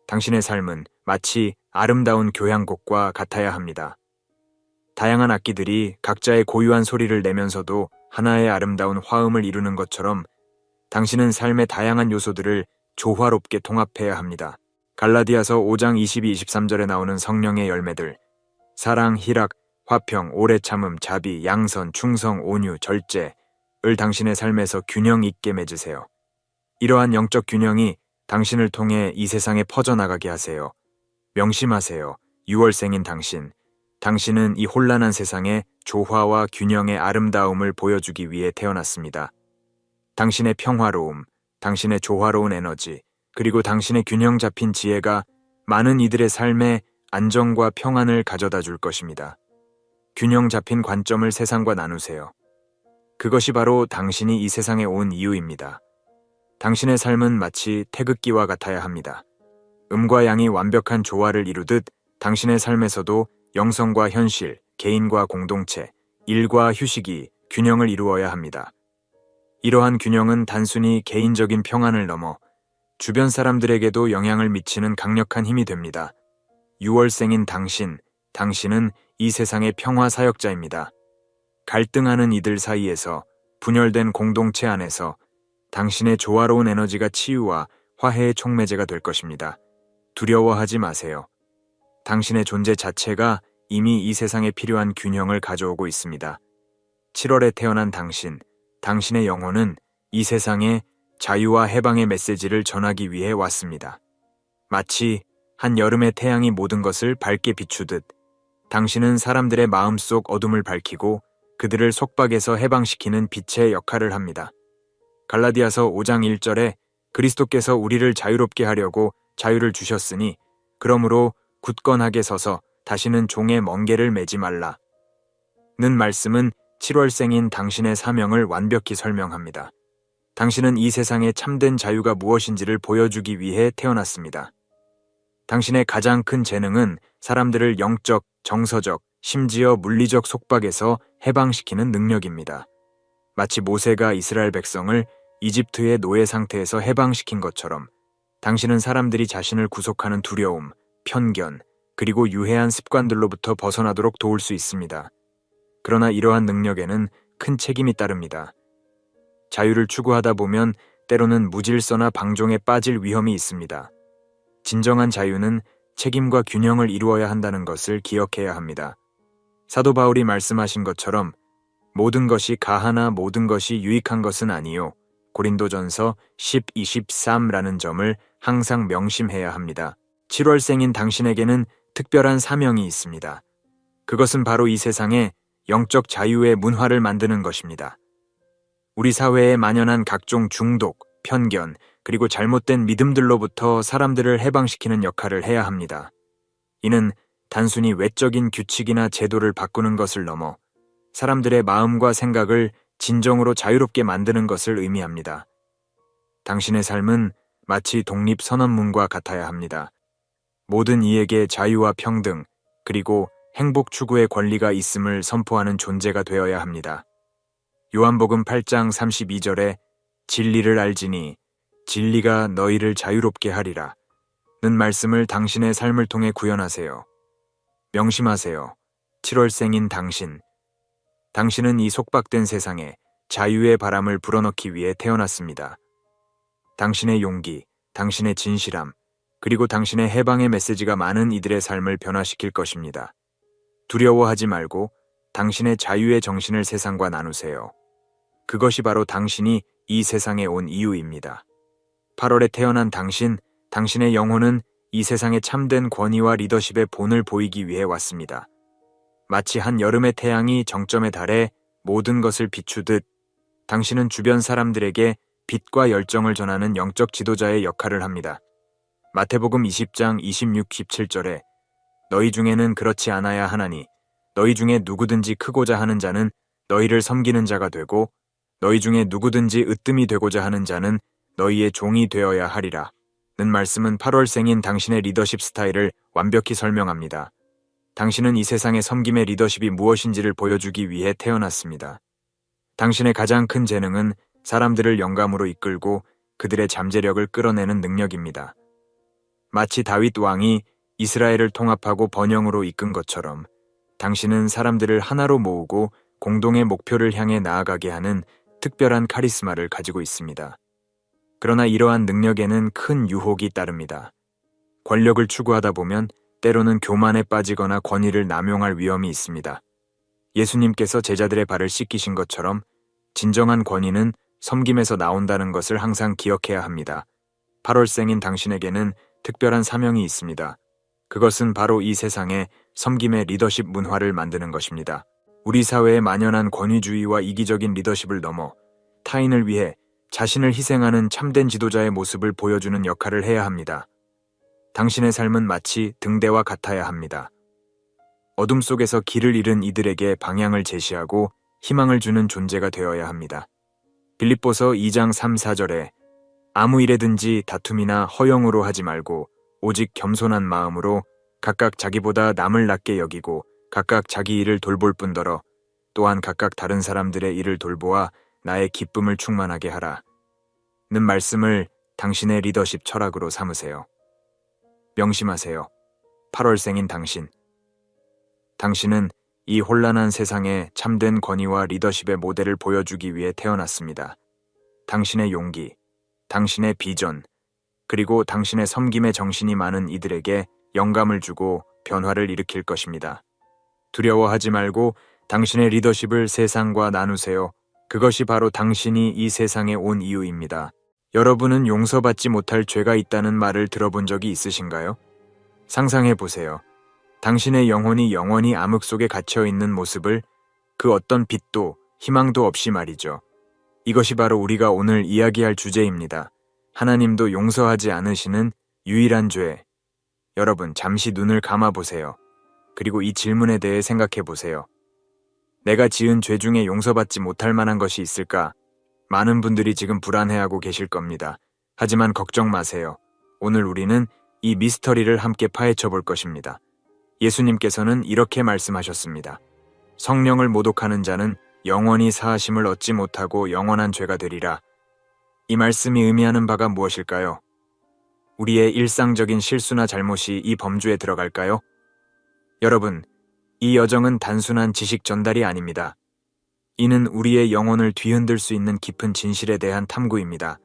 당신의 삶은 마치 아름다운 교향곡과 같아야 합니다. 다양한 악기들이 각자의 고유한 소리를 내면서도 하나의 아름다운 화음을 이루는 것처럼 당신은 삶의 다양한 요소들을 조화롭게 통합해야 합니다. 갈라디아서 5장 22-23절에 나오는 성령의 열매들, 사랑, 희락, 화평, 오래 참음, 자비, 양선, 충성, 온유, 절제를 당신의 삶에서 균형 있게 맺으세요. 이러한 영적 균형이 당신을 통해 이 세상에 퍼져나가게 하세요. 명심하세요. 6월생인 당신은 이 혼란한 세상에 조화와 균형의 아름다움을 보여주기 위해 태어났습니다. 당신의 평화로움, 당신의 조화로운 에너지, 그리고 당신의 균형 잡힌 지혜가 많은 이들의 삶에 안정과 평안을 가져다 줄 것입니다. 균형 잡힌 관점을 세상과 나누세요. 그것이 바로 당신이 이 세상에 온 이유입니다. 당신의 삶은 마치 태극기와 같아야 합니다. 음과 양이 완벽한 조화를 이루듯 당신의 삶에서도 영성과 현실, 개인과 공동체, 일과 휴식이 균형을 이루어야 합니다. 이러한 균형은 단순히 개인적인 평안을 넘어 주변 사람들에게도 영향을 미치는 강력한 힘이 됩니다. 6월생인 당신은 이 세상의 평화 사역자입니다. 갈등하는 이들 사이에서, 분열된 공동체 안에서 당신의 조화로운 에너지가 치유와 화해의 촉매제가 될 것입니다. 두려워하지 마세요. 당신의 존재 자체가 이미 이 세상에 필요한 균형을 가져오고 있습니다. 7월에 태어난 당신의 영혼은 이 세상에 자유와 해방의 메시지를 전하기 위해 왔습니다. 마치 한 여름의 태양이 모든 것을 밝게 비추듯 당신은 사람들의 마음속 어둠을 밝히고 그들을 속박에서 해방시키는 빛의 역할을 합니다. 갈라디아서 5장 1절에 그리스도께서 우리를 자유롭게 하려고 자유를 주셨으니 그러므로 굳건하게 서서 다시는 종의 멍게를 매지 말라. 는 말씀은 7월생인 당신의 사명을 완벽히 설명합니다. 당신은 이 세상의 참된 자유가 무엇인지를 보여주기 위해 태어났습니다. 당신의 가장 큰 재능은 사람들을 영적, 정서적, 심지어 물리적 속박에서 해방시키는 능력입니다. 마치 모세가 이스라엘 백성을 이집트의 노예 상태에서 해방시킨 것처럼 당신은 사람들이 자신을 구속하는 두려움, 편견, 그리고 유해한 습관들로부터 벗어나도록 도울 수 있습니다. 그러나 이러한 능력에는 큰 책임이 따릅니다. 자유를 추구하다 보면 때로는 무질서나 방종에 빠질 위험이 있습니다. 진정한 자유는 책임과 균형을 이루어야 한다는 것을 기억해야 합니다. 사도 바울이 말씀하신 것처럼 모든 것이 가하나 모든 것이 유익한 것은 아니요. 고린도전서 10:23라는 점을 항상 명심해야 합니다. 7월생인 당신에게는 특별한 사명이 있습니다. 그것은 바로 이 세상에 영적 자유의 문화를 만드는 것입니다. 우리 사회에 만연한 각종 중독, 편견, 그리고 잘못된 믿음들로부터 사람들을 해방시키는 역할을 해야 합니다. 이는 단순히 외적인 규칙이나 제도를 바꾸는 것을 넘어 사람들의 마음과 생각을 진정으로 자유롭게 만드는 것을 의미합니다. 당신의 삶은 마치 독립선언문과 같아야 합니다. 모든 이에게 자유와 평등, 그리고 행복 추구의 권리가 있음을 선포하는 존재가 되어야 합니다. 요한복음 8장 32절에 진리를 알지니 진리가 너희를 자유롭게 하리라 는 말씀을 당신의 삶을 통해 구현하세요. 명심하세요. 7월생인 당신은 이 속박된 세상에 자유의 바람을 불어넣기 위해 태어났습니다. 당신의 용기, 당신의 진실함, 그리고 당신의 해방의 메시지가 많은 이들의 삶을 변화시킬 것입니다. 두려워하지 말고 당신의 자유의 정신을 세상과 나누세요. 그것이 바로 당신이 이 세상에 온 이유입니다. 8월에 태어난 당신의 영혼은 이 세상의 참된 권위와 리더십의 본을 보이기 위해 왔습니다. 마치 한 여름의 태양이 정점에 달해 모든 것을 비추듯 당신은 주변 사람들에게 빛과 열정을 전하는 영적 지도자의 역할을 합니다. 마태복음 20장 26, 17절에 너희 중에는 그렇지 않아야 하나니 너희 중에 누구든지 크고자 하는 자는 너희를 섬기는 자가 되고 너희 중에 누구든지 으뜸이 되고자 하는 자는 너희의 종이 되어야 하리라 는 말씀은 8월생인 당신의 리더십 스타일을 완벽히 설명합니다. 당신은 이 세상의 섬김의 리더십이 무엇인지를 보여주기 위해 태어났습니다. 당신의 가장 큰 재능은 사람들을 영감으로 이끌고 그들의 잠재력을 끌어내는 능력입니다. 마치 다윗 왕이 이스라엘을 통합하고 번영으로 이끈 것처럼 당신은 사람들을 하나로 모으고 공동의 목표를 향해 나아가게 하는 특별한 카리스마를 가지고 있습니다. 그러나 이러한 능력에는 큰 유혹이 따릅니다. 권력을 추구하다 보면 때로는 교만에 빠지거나 권위를 남용할 위험이 있습니다. 예수님께서 제자들의 발을 씻기신 것처럼 진정한 권위는 섬김에서 나온다는 것을 항상 기억해야 합니다. 8월생인 당신에게는 특별한 사명이 있습니다. 그것은 바로 이 세상에 섬김의 리더십 문화를 만드는 것입니다. 우리 사회에 만연한 권위주의와 이기적인 리더십을 넘어 타인을 위해 자신을 희생하는 참된 지도자의 모습을 보여주는 역할을 해야 합니다. 당신의 삶은 마치 등대와 같아야 합니다. 어둠 속에서 길을 잃은 이들에게 방향을 제시하고 희망을 주는 존재가 되어야 합니다. 빌립보서 2장 3, 4절에 아무 일에든지 다툼이나 허영으로 하지 말고 오직 겸손한 마음으로 각각 자기보다 남을 낮게 여기고 각각 자기 일을 돌볼 뿐더러 또한 각각 다른 사람들의 일을 돌보아 나의 기쁨을 충만하게 하라. 는 말씀을 당신의 리더십 철학으로 삼으세요. 명심하세요. 8월생인 당신. 당신은 이 혼란한 세상에 참된 권위와 리더십의 모델을 보여주기 위해 태어났습니다. 당신의 용기, 당신의 비전, 그리고 당신의 섬김의 정신이 많은 이들에게 영감을 주고 변화를 일으킬 것입니다. 두려워하지 말고 당신의 리더십을 세상과 나누세요. 그것이 바로 당신이 이 세상에 온 이유입니다. 여러분은 용서받지 못할 죄가 있다는 말을 들어본 적이 있으신가요? 상상해 보세요. 당신의 영혼이 영원히 암흑 속에 갇혀 있는 모습을 그 어떤 빛도 희망도 없이 말이죠. 이것이 바로 우리가 오늘 이야기할 주제입니다. 하나님도 용서하지 않으시는 유일한 죄. 여러분, 잠시 눈을 감아 보세요. 그리고 이 질문에 대해 생각해 보세요. 내가 지은 죄 중에 용서받지 못할 만한 것이 있을까? 많은 분들이 지금 불안해하고 계실 겁니다. 하지만 걱정 마세요. 오늘 우리는 이 미스터리를 함께 파헤쳐 볼 것입니다. 예수님께서는 이렇게 말씀하셨습니다. 성령을 모독하는 자는 영원히 사하심을 얻지 못하고 영원한 죄가 되리라. 이 말씀이 의미하는 바가 무엇일까요? 우리의 일상적인 실수나 잘못이 이 범주에 들어갈까요? 여러분, 이 여정은 단순한 지식 전달이 아닙니다. 이는 우리의 영혼을 뒤흔들 수 있는 깊은 진실에 대한 탐구입니다.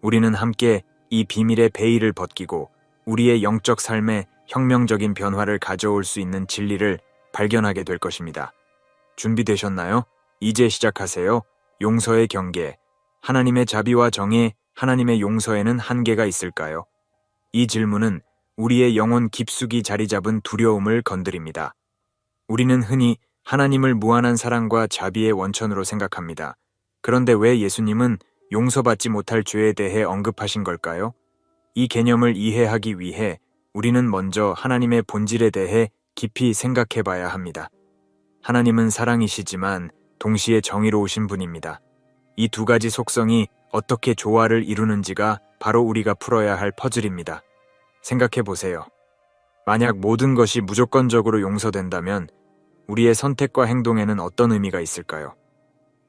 우리는 함께 이 비밀의 베일을 벗기고 우리의 영적 삶에 혁명적인 변화를 가져올 수 있는 진리를 발견하게 될 것입니다. 준비되셨나요? 이제 시작하세요. 용서의 경계. 하나님의 자비와 정의, 하나님의 용서에는 한계가 있을까요? 이 질문은 우리의 영혼 깊숙이 자리 잡은 두려움을 건드립니다. 우리는 흔히 하나님을 무한한 사랑과 자비의 원천으로 생각합니다. 그런데 왜 예수님은 용서받지 못할 죄에 대해 언급하신 걸까요? 이 개념을 이해하기 위해 우리는 먼저 하나님의 본질에 대해 깊이 생각해 봐야 합니다. 하나님은 사랑이시지만 동시에 정의로우신 분입니다. 이 두 가지 속성이 어떻게 조화를 이루는지가 바로 우리가 풀어야 할 퍼즐입니다. 생각해 보세요. 만약 모든 것이 무조건적으로 용서된다면 우리의 선택과 행동에는 어떤 의미가 있을까요?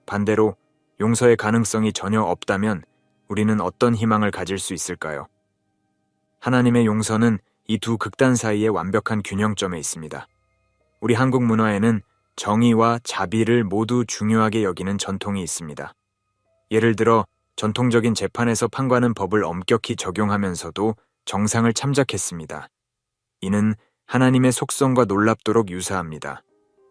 반대로 용서의 가능성이 전혀 없다면 우리는 어떤 희망을 가질 수 있을까요? 하나님의 용서는 이 두 극단 사이의 완벽한 균형점에 있습니다. 우리 한국 문화에는 정의와 자비를 모두 중요하게 여기는 전통이 있습니다. 예를 들어 전통적인 재판에서 판관은 법을 엄격히 적용하면서도 정상을 참작했습니다. 이는 하나님의 속성과 놀랍도록 유사합니다.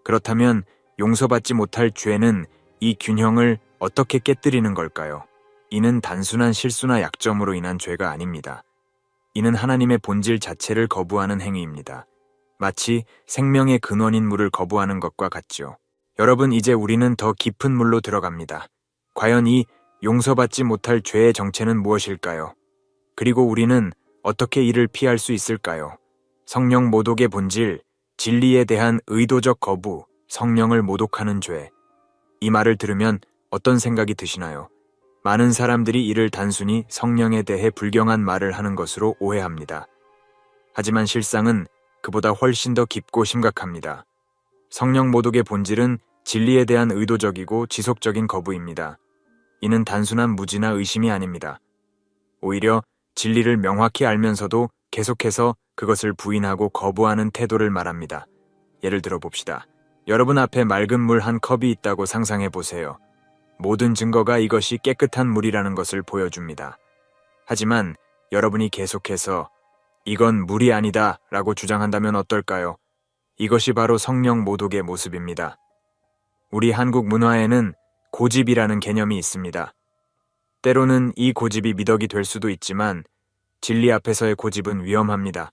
그렇다면 용서받지 못할 죄는 이 균형을 어떻게 깨뜨리는 걸까요? 이는 단순한 실수나 약점으로 인한 죄가 아닙니다. 이는 하나님의 본질 자체를 거부하는 행위입니다. 마치 생명의 근원인 물을 거부하는 것과 같죠. 여러분, 이제 우리는 더 깊은 물로 들어갑니다. 과연 이 용서받지 못할 죄의 정체는 무엇일까요? 그리고 우리는 어떻게 이를 피할 수 있을까요? 성령 모독의 본질, 진리에 대한 의도적 거부, 성령을 모독하는 죄. 이 말을 들으면 어떤 생각이 드시나요? 많은 사람들이 이를 단순히 성령에 대해 불경한 말을 하는 것으로 오해합니다. 하지만 실상은 그보다 훨씬 더 깊고 심각합니다. 성령 모독의 본질은 진리에 대한 의도적이고 지속적인 거부입니다. 이는 단순한 무지나 의심이 아닙니다. 오히려 진리를 명확히 알면서도 계속해서 그것을 부인하고 거부하는 태도를 말합니다. 예를 들어 봅시다. 여러분 앞에 맑은 물 한 컵이 있다고 상상해 보세요. 모든 증거가 이것이 깨끗한 물이라는 것을 보여줍니다. 하지만 여러분이 계속해서 이건 물이 아니다 라고 주장한다면 어떨까요? 이것이 바로 성령 모독의 모습입니다. 우리 한국 문화에는 고집이라는 개념이 있습니다. 때로는 이 고집이 미덕이 될 수도 있지만 진리 앞에서의 고집은 위험합니다.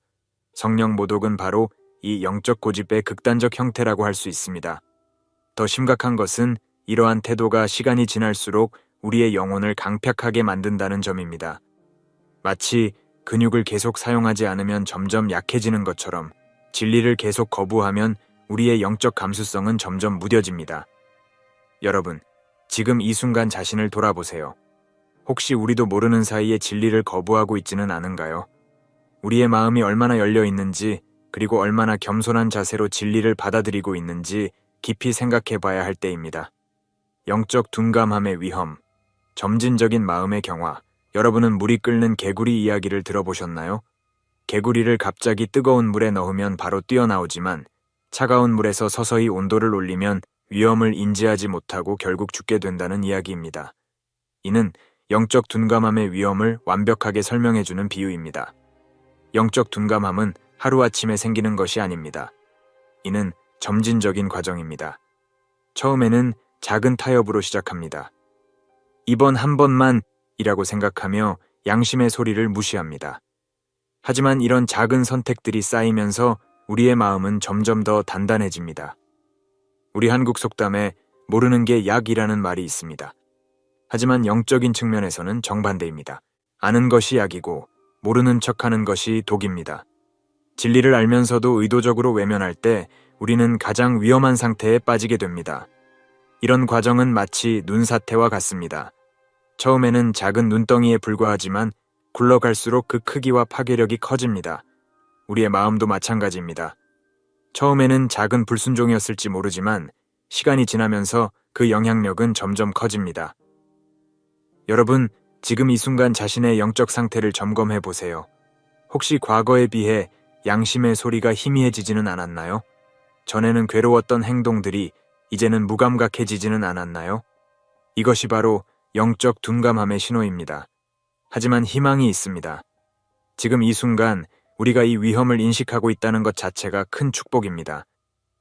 성령 모독은 바로 이 영적 고집의 극단적 형태라고 할 수 있습니다. 더 심각한 것은 이러한 태도가 시간이 지날수록 우리의 영혼을 강팍하게 만든다는 점입니다. 마치 근육을 계속 사용하지 않으면 점점 약해지는 것처럼 진리를 계속 거부하면 우리의 영적 감수성은 점점 무뎌집니다. 여러분, 지금 이 순간 자신을 돌아보세요. 혹시 우리도 모르는 사이에 진리를 거부하고 있지는 않은가요? 우리의 마음이 얼마나 열려 있는지, 그리고 얼마나 겸손한 자세로 진리를 받아들이고 있는지 깊이 생각해 봐야 할 때입니다. 영적 둔감함의 위험, 점진적인 마음의 경화. 여러분은 물이 끓는 개구리 이야기를 들어보셨나요? 개구리를 갑자기 뜨거운 물에 넣으면 바로 뛰어나오지만 차가운 물에서 서서히 온도를 올리면 위험을 인지하지 못하고 결국 죽게 된다는 이야기입니다. 이는 영적 둔감함의 위험을 완벽하게 설명해주는 비유입니다. 영적 둔감함은 하루아침에 생기는 것이 아닙니다. 이는 점진적인 과정입니다. 처음에는 작은 타협으로 시작합니다. 이번 한 번만 이라고 생각하며 양심의 소리를 무시합니다. 하지만 이런 작은 선택들이 쌓이면서 우리의 마음은 점점 더 단단해집니다. 우리 한국 속담에 모르는 게 약이라는 말이 있습니다. 하지만 영적인 측면에서는 정반대입니다. 아는 것이 약이고 모르는 척하는 것이 독입니다. 진리를 알면서도 의도적으로 외면할 때 우리는 가장 위험한 상태에 빠지게 됩니다. 이런 과정은 마치 눈사태와 같습니다. 처음에는 작은 눈덩이에 불과하지만 굴러갈수록 그 크기와 파괴력이 커집니다. 우리의 마음도 마찬가지입니다. 처음에는 작은 불순종이었을지 모르지만 시간이 지나면서 그 영향력은 점점 커집니다. 여러분, 지금 이 순간 자신의 영적 상태를 점검해 보세요. 혹시 과거에 비해 양심의 소리가 희미해지지는 않았나요? 전에는 괴로웠던 행동들이 이제는 무감각해지지는 않았나요? 이것이 바로 영적 둔감함의 신호입니다. 하지만 희망이 있습니다. 지금 이 순간 우리가 이 위험을 인식하고 있다는 것 자체가 큰 축복입니다.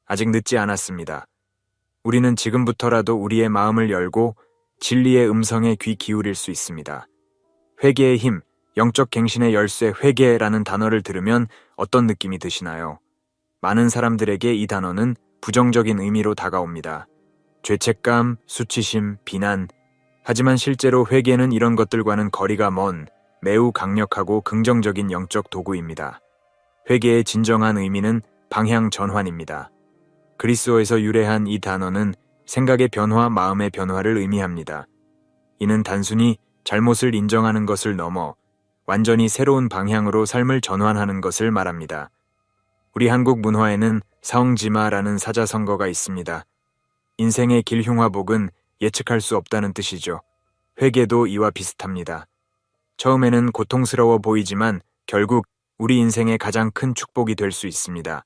아직 늦지 않았습니다. 우리는 지금부터라도 우리의 마음을 열고 진리의 음성에 귀 기울일 수 있습니다. 회개의 힘, 영적 갱신의 열쇠 회개라는 단어를 들으면 어떤 느낌이 드시나요? 많은 사람들에게 이 단어는 부정적인 의미로 다가옵니다. 죄책감, 수치심, 비난. 하지만 실제로 회개는 이런 것들과는 거리가 먼 매우 강력하고 긍정적인 영적 도구입니다. 회개의 진정한 의미는 방향 전환입니다. 그리스어에서 유래한 이 단어는 생각의 변화, 마음의 변화를 의미합니다. 이는 단순히 잘못을 인정하는 것을 넘어 완전히 새로운 방향으로 삶을 전환하는 것을 말합니다. 우리 한국 문화에는 사형지마라는 사자성어가 있습니다. 인생의 길흉화복은 예측할 수 없다는 뜻이죠. 회개도 이와 비슷합니다. 처음에는 고통스러워 보이지만 결국 우리 인생의 가장 큰 축복이 될 수 있습니다.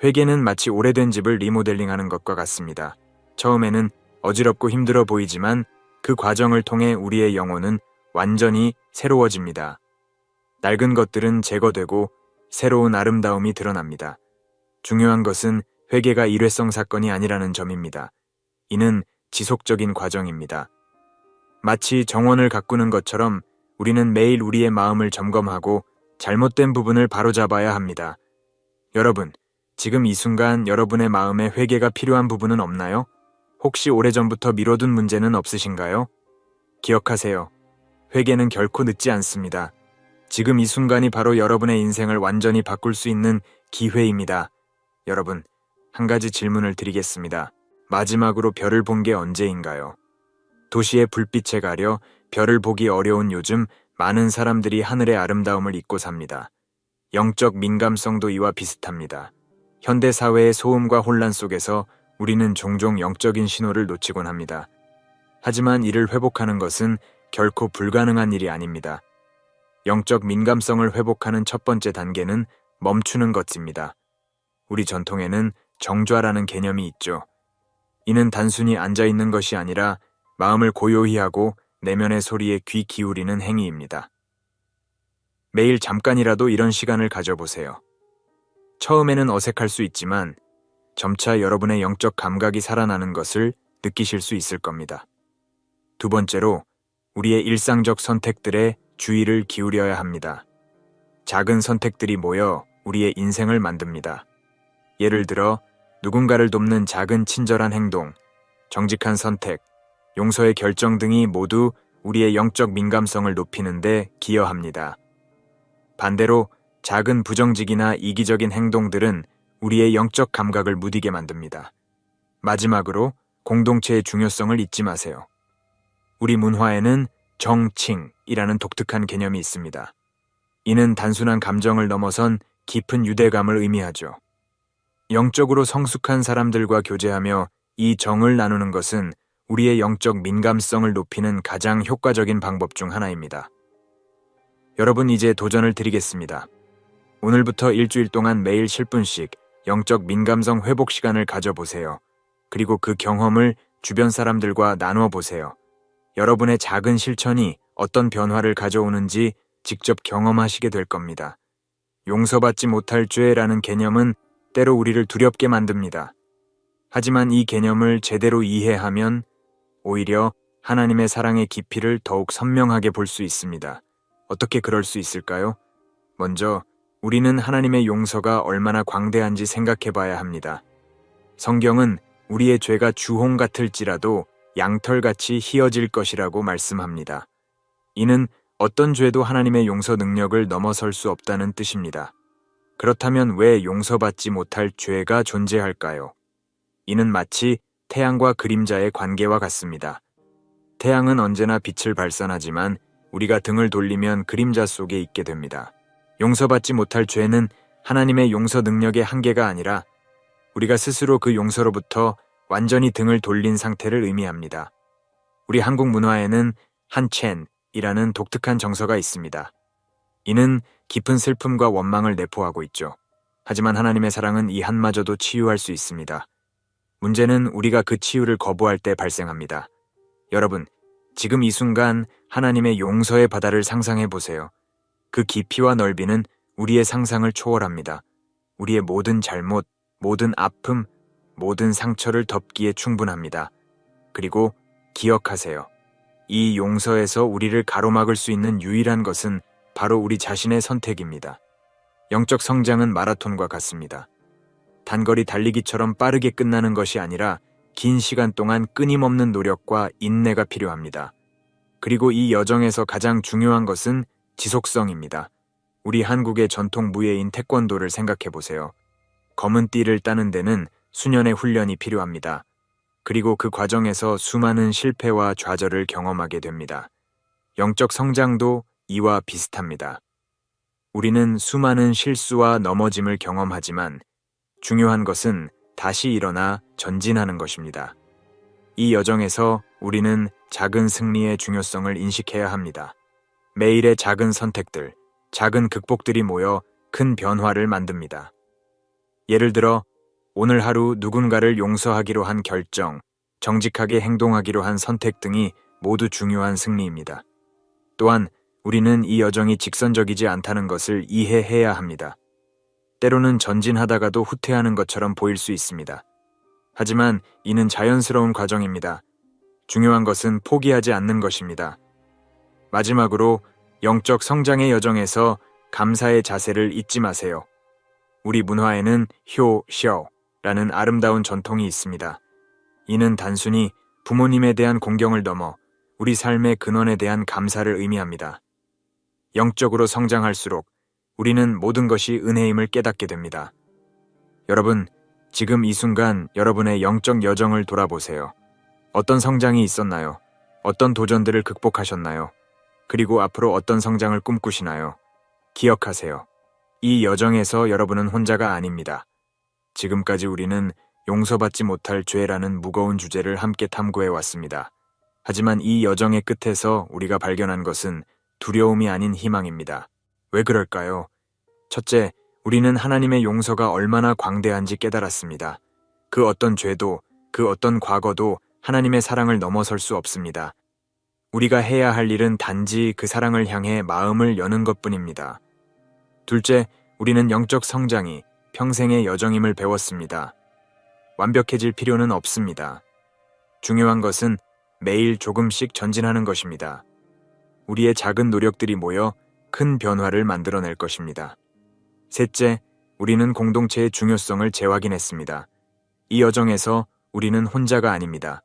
회개는 마치 오래된 집을 리모델링하는 것과 같습니다. 처음에는 어지럽고 힘들어 보이지만 그 과정을 통해 우리의 영혼은 완전히 새로워집니다. 낡은 것들은 제거되고 새로운 아름다움이 드러납니다. 중요한 것은 회개가 일회성 사건이 아니라는 점입니다. 이는 지속적인 과정입니다. 마치 정원을 가꾸는 것처럼 우리는 매일 우리의 마음을 점검하고 잘못된 부분을 바로잡아야 합니다. 여러분, 지금 이 순간 여러분의 마음에 회개가 필요한 부분은 없나요? 혹시 오래전부터 미뤄둔 문제는 없으신가요? 기억하세요. 회개는 결코 늦지 않습니다. 지금 이 순간이 바로 여러분의 인생을 완전히 바꿀 수 있는 기회입니다. 여러분, 한 가지 질문을 드리겠습니다. 마지막으로 별을 본 게 언제인가요? 도시의 불빛에 가려 별을 보기 어려운 요즘 많은 사람들이 하늘의 아름다움을 잊고 삽니다. 영적 민감성도 이와 비슷합니다. 현대 사회의 소음과 혼란 속에서 우리는 종종 영적인 신호를 놓치곤 합니다. 하지만 이를 회복하는 것은 결코 불가능한 일이 아닙니다. 영적 민감성을 회복하는 첫 번째 단계는 멈추는 것입니다. 우리 전통에는 정좌라는 개념이 있죠. 이는 단순히 앉아있는 것이 아니라 마음을 고요히 하고 내면의 소리에 귀 기울이는 행위입니다. 매일 잠깐이라도 이런 시간을 가져보세요. 처음에는 어색할 수 있지만 점차 여러분의 영적 감각이 살아나는 것을 느끼실 수 있을 겁니다. 두 번째로, 우리의 일상적 선택들에 주의를 기울여야 합니다. 작은 선택들이 모여 우리의 인생을 만듭니다. 예를 들어 누군가를 돕는 작은 친절한 행동, 정직한 선택, 용서의 결정 등이 모두 우리의 영적 민감성을 높이는 데 기여합니다. 반대로 작은 부정직이나 이기적인 행동들은 우리의 영적 감각을 무디게 만듭니다. 마지막으로 공동체의 중요성을 잊지 마세요. 우리 문화에는 정칭이라는 독특한 개념이 있습니다. 이는 단순한 감정을 넘어선 깊은 유대감을 의미하죠. 영적으로 성숙한 사람들과 교제하며 이 정을 나누는 것은 우리의 영적 민감성을 높이는 가장 효과적인 방법 중 하나입니다. 여러분, 이제 도전을 드리겠습니다. 오늘부터 일주일 동안 매일 10분씩 영적 민감성 회복 시간을 가져보세요. 그리고 그 경험을 주변 사람들과 나누어 보세요. 여러분의 작은 실천이 어떤 변화를 가져오는지 직접 경험하시게 될 겁니다. 용서받지 못할 죄라는 개념은 때로 우리를 두렵게 만듭니다. 하지만 이 개념을 제대로 이해하면 오히려 하나님의 사랑의 깊이를 더욱 선명하게 볼 수 있습니다. 어떻게 그럴 수 있을까요? 먼저 우리는 하나님의 용서가 얼마나 광대한지 생각해 봐야 합니다. 성경은 우리의 죄가 주홍 같을지라도 양털같이 희어질 것이라고 말씀합니다. 이는 어떤 죄도 하나님의 용서 능력을 넘어설 수 없다는 뜻입니다. 그렇다면 왜 용서받지 못할 죄가 존재할까요? 이는 마치 태양과 그림자의 관계와 같습니다. 태양은 언제나 빛을 발산하지만 우리가 등을 돌리면 그림자 속에 있게 됩니다. 용서받지 못할 죄는 하나님의 용서 능력의 한계가 아니라 우리가 스스로 그 용서로부터 완전히 등을 돌린 상태를 의미합니다. 우리 한국 문화에는 한첸이라는 독특한 정서가 있습니다. 이는 깊은 슬픔과 원망을 내포하고 있죠. 하지만 하나님의 사랑은 이 한마저도 치유할 수 있습니다. 문제는 우리가 그 치유를 거부할 때 발생합니다. 여러분, 지금 이 순간 하나님의 용서의 바다를 상상해 보세요. 그 깊이와 넓이는 우리의 상상을 초월합니다. 우리의 모든 잘못, 모든 아픔, 모든 상처를 덮기에 충분합니다. 그리고 기억하세요. 이 용서에서 우리를 가로막을 수 있는 유일한 것은 바로 우리 자신의 선택입니다. 영적 성장은 마라톤과 같습니다. 단거리 달리기처럼 빠르게 끝나는 것이 아니라 긴 시간 동안 끊임없는 노력과 인내가 필요합니다. 그리고 이 여정에서 가장 중요한 것은 지속성입니다. 우리 한국의 전통 무예인 태권도를 생각해 보세요. 검은 띠를 따는 데는 수년의 훈련이 필요합니다. 그리고 그 과정에서 수많은 실패와 좌절을 경험하게 됩니다. 영적 성장도 이와 비슷합니다. 우리는 수많은 실수와 넘어짐을 경험하지만 중요한 것은 다시 일어나 전진하는 것입니다. 이 여정에서 우리는 작은 승리의 중요성을 인식해야 합니다. 매일의 작은 선택들, 작은 극복들이 모여 큰 변화를 만듭니다. 예를 들어 오늘 하루 누군가를 용서하기로 한 결정, 정직하게 행동하기로 한 선택 등이 모두 중요한 승리입니다. 또한 우리는 이 여정이 직선적이지 않다는 것을 이해해야 합니다. 때로는 전진하다가도 후퇴하는 것처럼 보일 수 있습니다. 하지만 이는 자연스러운 과정입니다. 중요한 것은 포기하지 않는 것입니다. 마지막으로 영적 성장의 여정에서 감사의 자세를 잊지 마세요. 우리 문화에는 효셔라는 아름다운 전통이 있습니다. 이는 단순히 부모님에 대한 공경을 넘어 우리 삶의 근원에 대한 감사를 의미합니다. 영적으로 성장할수록 우리는 모든 것이 은혜임을 깨닫게 됩니다. 여러분, 지금 이 순간 여러분의 영적 여정을 돌아보세요. 어떤 성장이 있었나요? 어떤 도전들을 극복하셨나요? 그리고 앞으로 어떤 성장을 꿈꾸시나요? 기억하세요. 이 여정에서 여러분은 혼자가 아닙니다. 지금까지 우리는 용서받지 못할 죄라는 무거운 주제를 함께 탐구해 왔습니다. 하지만 이 여정의 끝에서 우리가 발견한 것은 두려움이 아닌 희망입니다. 왜 그럴까요? 첫째, 우리는 하나님의 용서가 얼마나 광대한지 깨달았습니다. 그 어떤 죄도, 그 어떤 과거도 하나님의 사랑을 넘어설 수 없습니다. 우리가 해야 할 일은 단지 그 사랑을 향해 마음을 여는 것뿐입니다. 둘째, 우리는 영적 성장이 평생의 여정임을 배웠습니다. 완벽해질 필요는 없습니다. 중요한 것은 매일 조금씩 전진하는 것입니다. 우리의 작은 노력들이 모여 큰 변화를 만들어낼 것입니다. 셋째, 우리는 공동체의 중요성을 재확인했습니다. 이 여정에서 우리는 혼자가 아닙니다.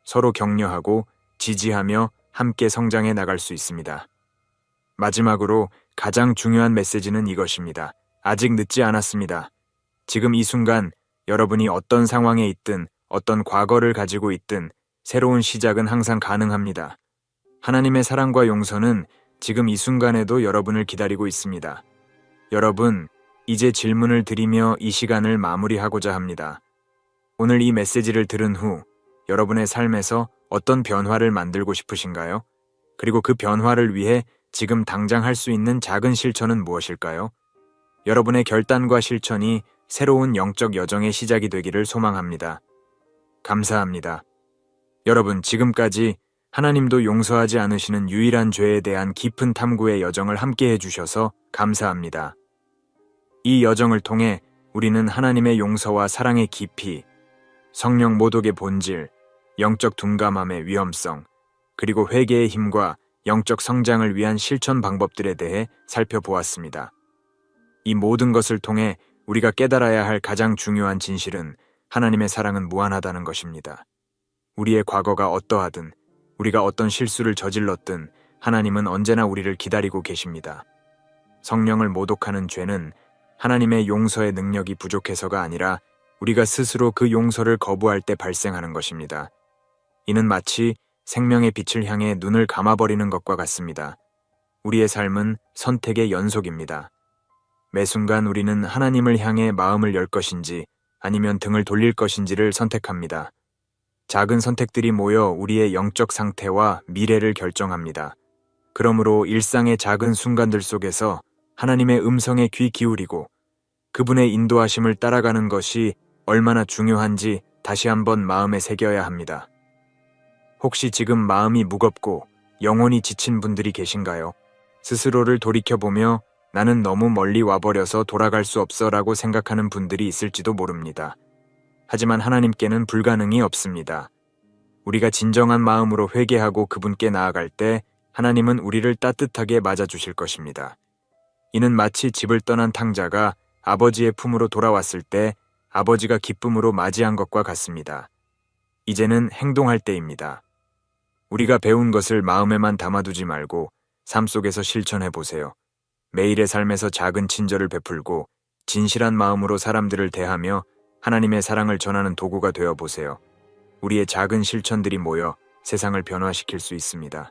서로 격려하고 지지하며 함께 성장해 나갈 수 있습니다. 마지막으로 가장 중요한 메시지는 이것입니다. 아직 늦지 않았습니다. 지금 이 순간 여러분이 어떤 상황에 있든 어떤 과거를 가지고 있든 새로운 시작은 항상 가능합니다. 하나님의 사랑과 용서는 지금 이 순간에도 여러분을 기다리고 있습니다. 여러분, 이제 질문을 드리며 이 시간을 마무리하고자 합니다. 오늘 이 메시지를 들은 후 여러분의 삶에서 어떤 변화를 만들고 싶으신가요? 그리고 그 변화를 위해 지금 당장 할 수 있는 작은 실천은 무엇일까요? 여러분의 결단과 실천이 새로운 영적 여정의 시작이 되기를 소망합니다. 감사합니다. 여러분, 지금까지 하나님도 용서하지 않으시는 유일한 죄에 대한 깊은 탐구의 여정을 함께 해주셔서 감사합니다. 이 여정을 통해 우리는 하나님의 용서와 사랑의 깊이, 성령 모독의 본질, 영적 둔감함의 위험성, 그리고 회개의 힘과 영적 성장을 위한 실천 방법들에 대해 살펴보았습니다. 이 모든 것을 통해 우리가 깨달아야 할 가장 중요한 진실은 하나님의 사랑은 무한하다는 것입니다. 우리의 과거가 어떠하든, 우리가 어떤 실수를 저질렀든 하나님은 언제나 우리를 기다리고 계십니다. 성령을 모독하는 죄는 하나님의 용서의 능력이 부족해서가 아니라 우리가 스스로 그 용서를 거부할 때 발생하는 것입니다. 이는 마치 생명의 빛을 향해 눈을 감아버리는 것과 같습니다. 우리의 삶은 선택의 연속입니다. 매 순간 우리는 하나님을 향해 마음을 열 것인지 아니면 등을 돌릴 것인지를 선택합니다. 작은 선택들이 모여 우리의 영적 상태와 미래를 결정합니다. 그러므로 일상의 작은 순간들 속에서 하나님의 음성에 귀 기울이고 그분의 인도하심을 따라가는 것이 얼마나 중요한지 다시 한번 마음에 새겨야 합니다. 혹시 지금 마음이 무겁고 영혼이 지친 분들이 계신가요? 스스로를 돌이켜보며 나는 너무 멀리 와버려서 돌아갈 수 없어 라고 생각하는 분들이 있을지도 모릅니다. 하지만 하나님께는 불가능이 없습니다. 우리가 진정한 마음으로 회개하고 그분께 나아갈 때 하나님은 우리를 따뜻하게 맞아주실 것입니다. 이는 마치 집을 떠난 탕자가 아버지의 품으로 돌아왔을 때 아버지가 기쁨으로 맞이한 것과 같습니다. 이제는 행동할 때입니다. 우리가 배운 것을 마음에만 담아두지 말고 삶 속에서 실천해 보세요. 매일의 삶에서 작은 친절을 베풀고 진실한 마음으로 사람들을 대하며 하나님의 사랑을 전하는 도구가 되어 보세요. 우리의 작은 실천들이 모여 세상을 변화시킬 수 있습니다.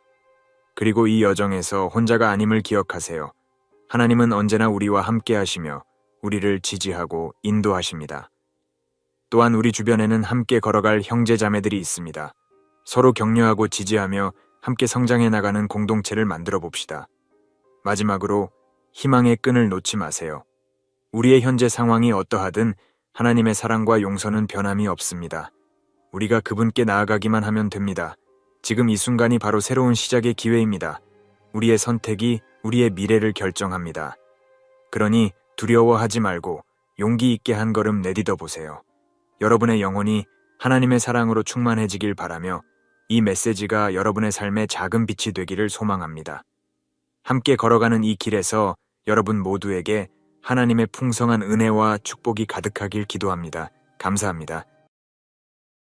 그리고 이 여정에서 혼자가 아님을 기억하세요. 하나님은 언제나 우리와 함께 하시며 우리를 지지하고 인도하십니다. 또한 우리 주변에는 함께 걸어갈 형제 자매들이 있습니다. 서로 격려하고 지지하며 함께 성장해 나가는 공동체를 만들어 봅시다. 마지막으로 희망의 끈을 놓지 마세요. 우리의 현재 상황이 어떠하든 하나님의 사랑과 용서는 변함이 없습니다. 우리가 그분께 나아가기만 하면 됩니다. 지금 이 순간이 바로 새로운 시작의 기회입니다. 우리의 선택이 우리의 미래를 결정합니다. 그러니 두려워하지 말고 용기 있게 한 걸음 내딛어 보세요. 여러분의 영혼이 하나님의 사랑으로 충만해지길 바라며 이 메시지가 여러분의 삶의 작은 빛이 되기를 소망합니다. 함께 걸어가는 이 길에서 여러분 모두에게 하나님의 풍성한 은혜와 축복이 가득하길 기도합니다. 감사합니다.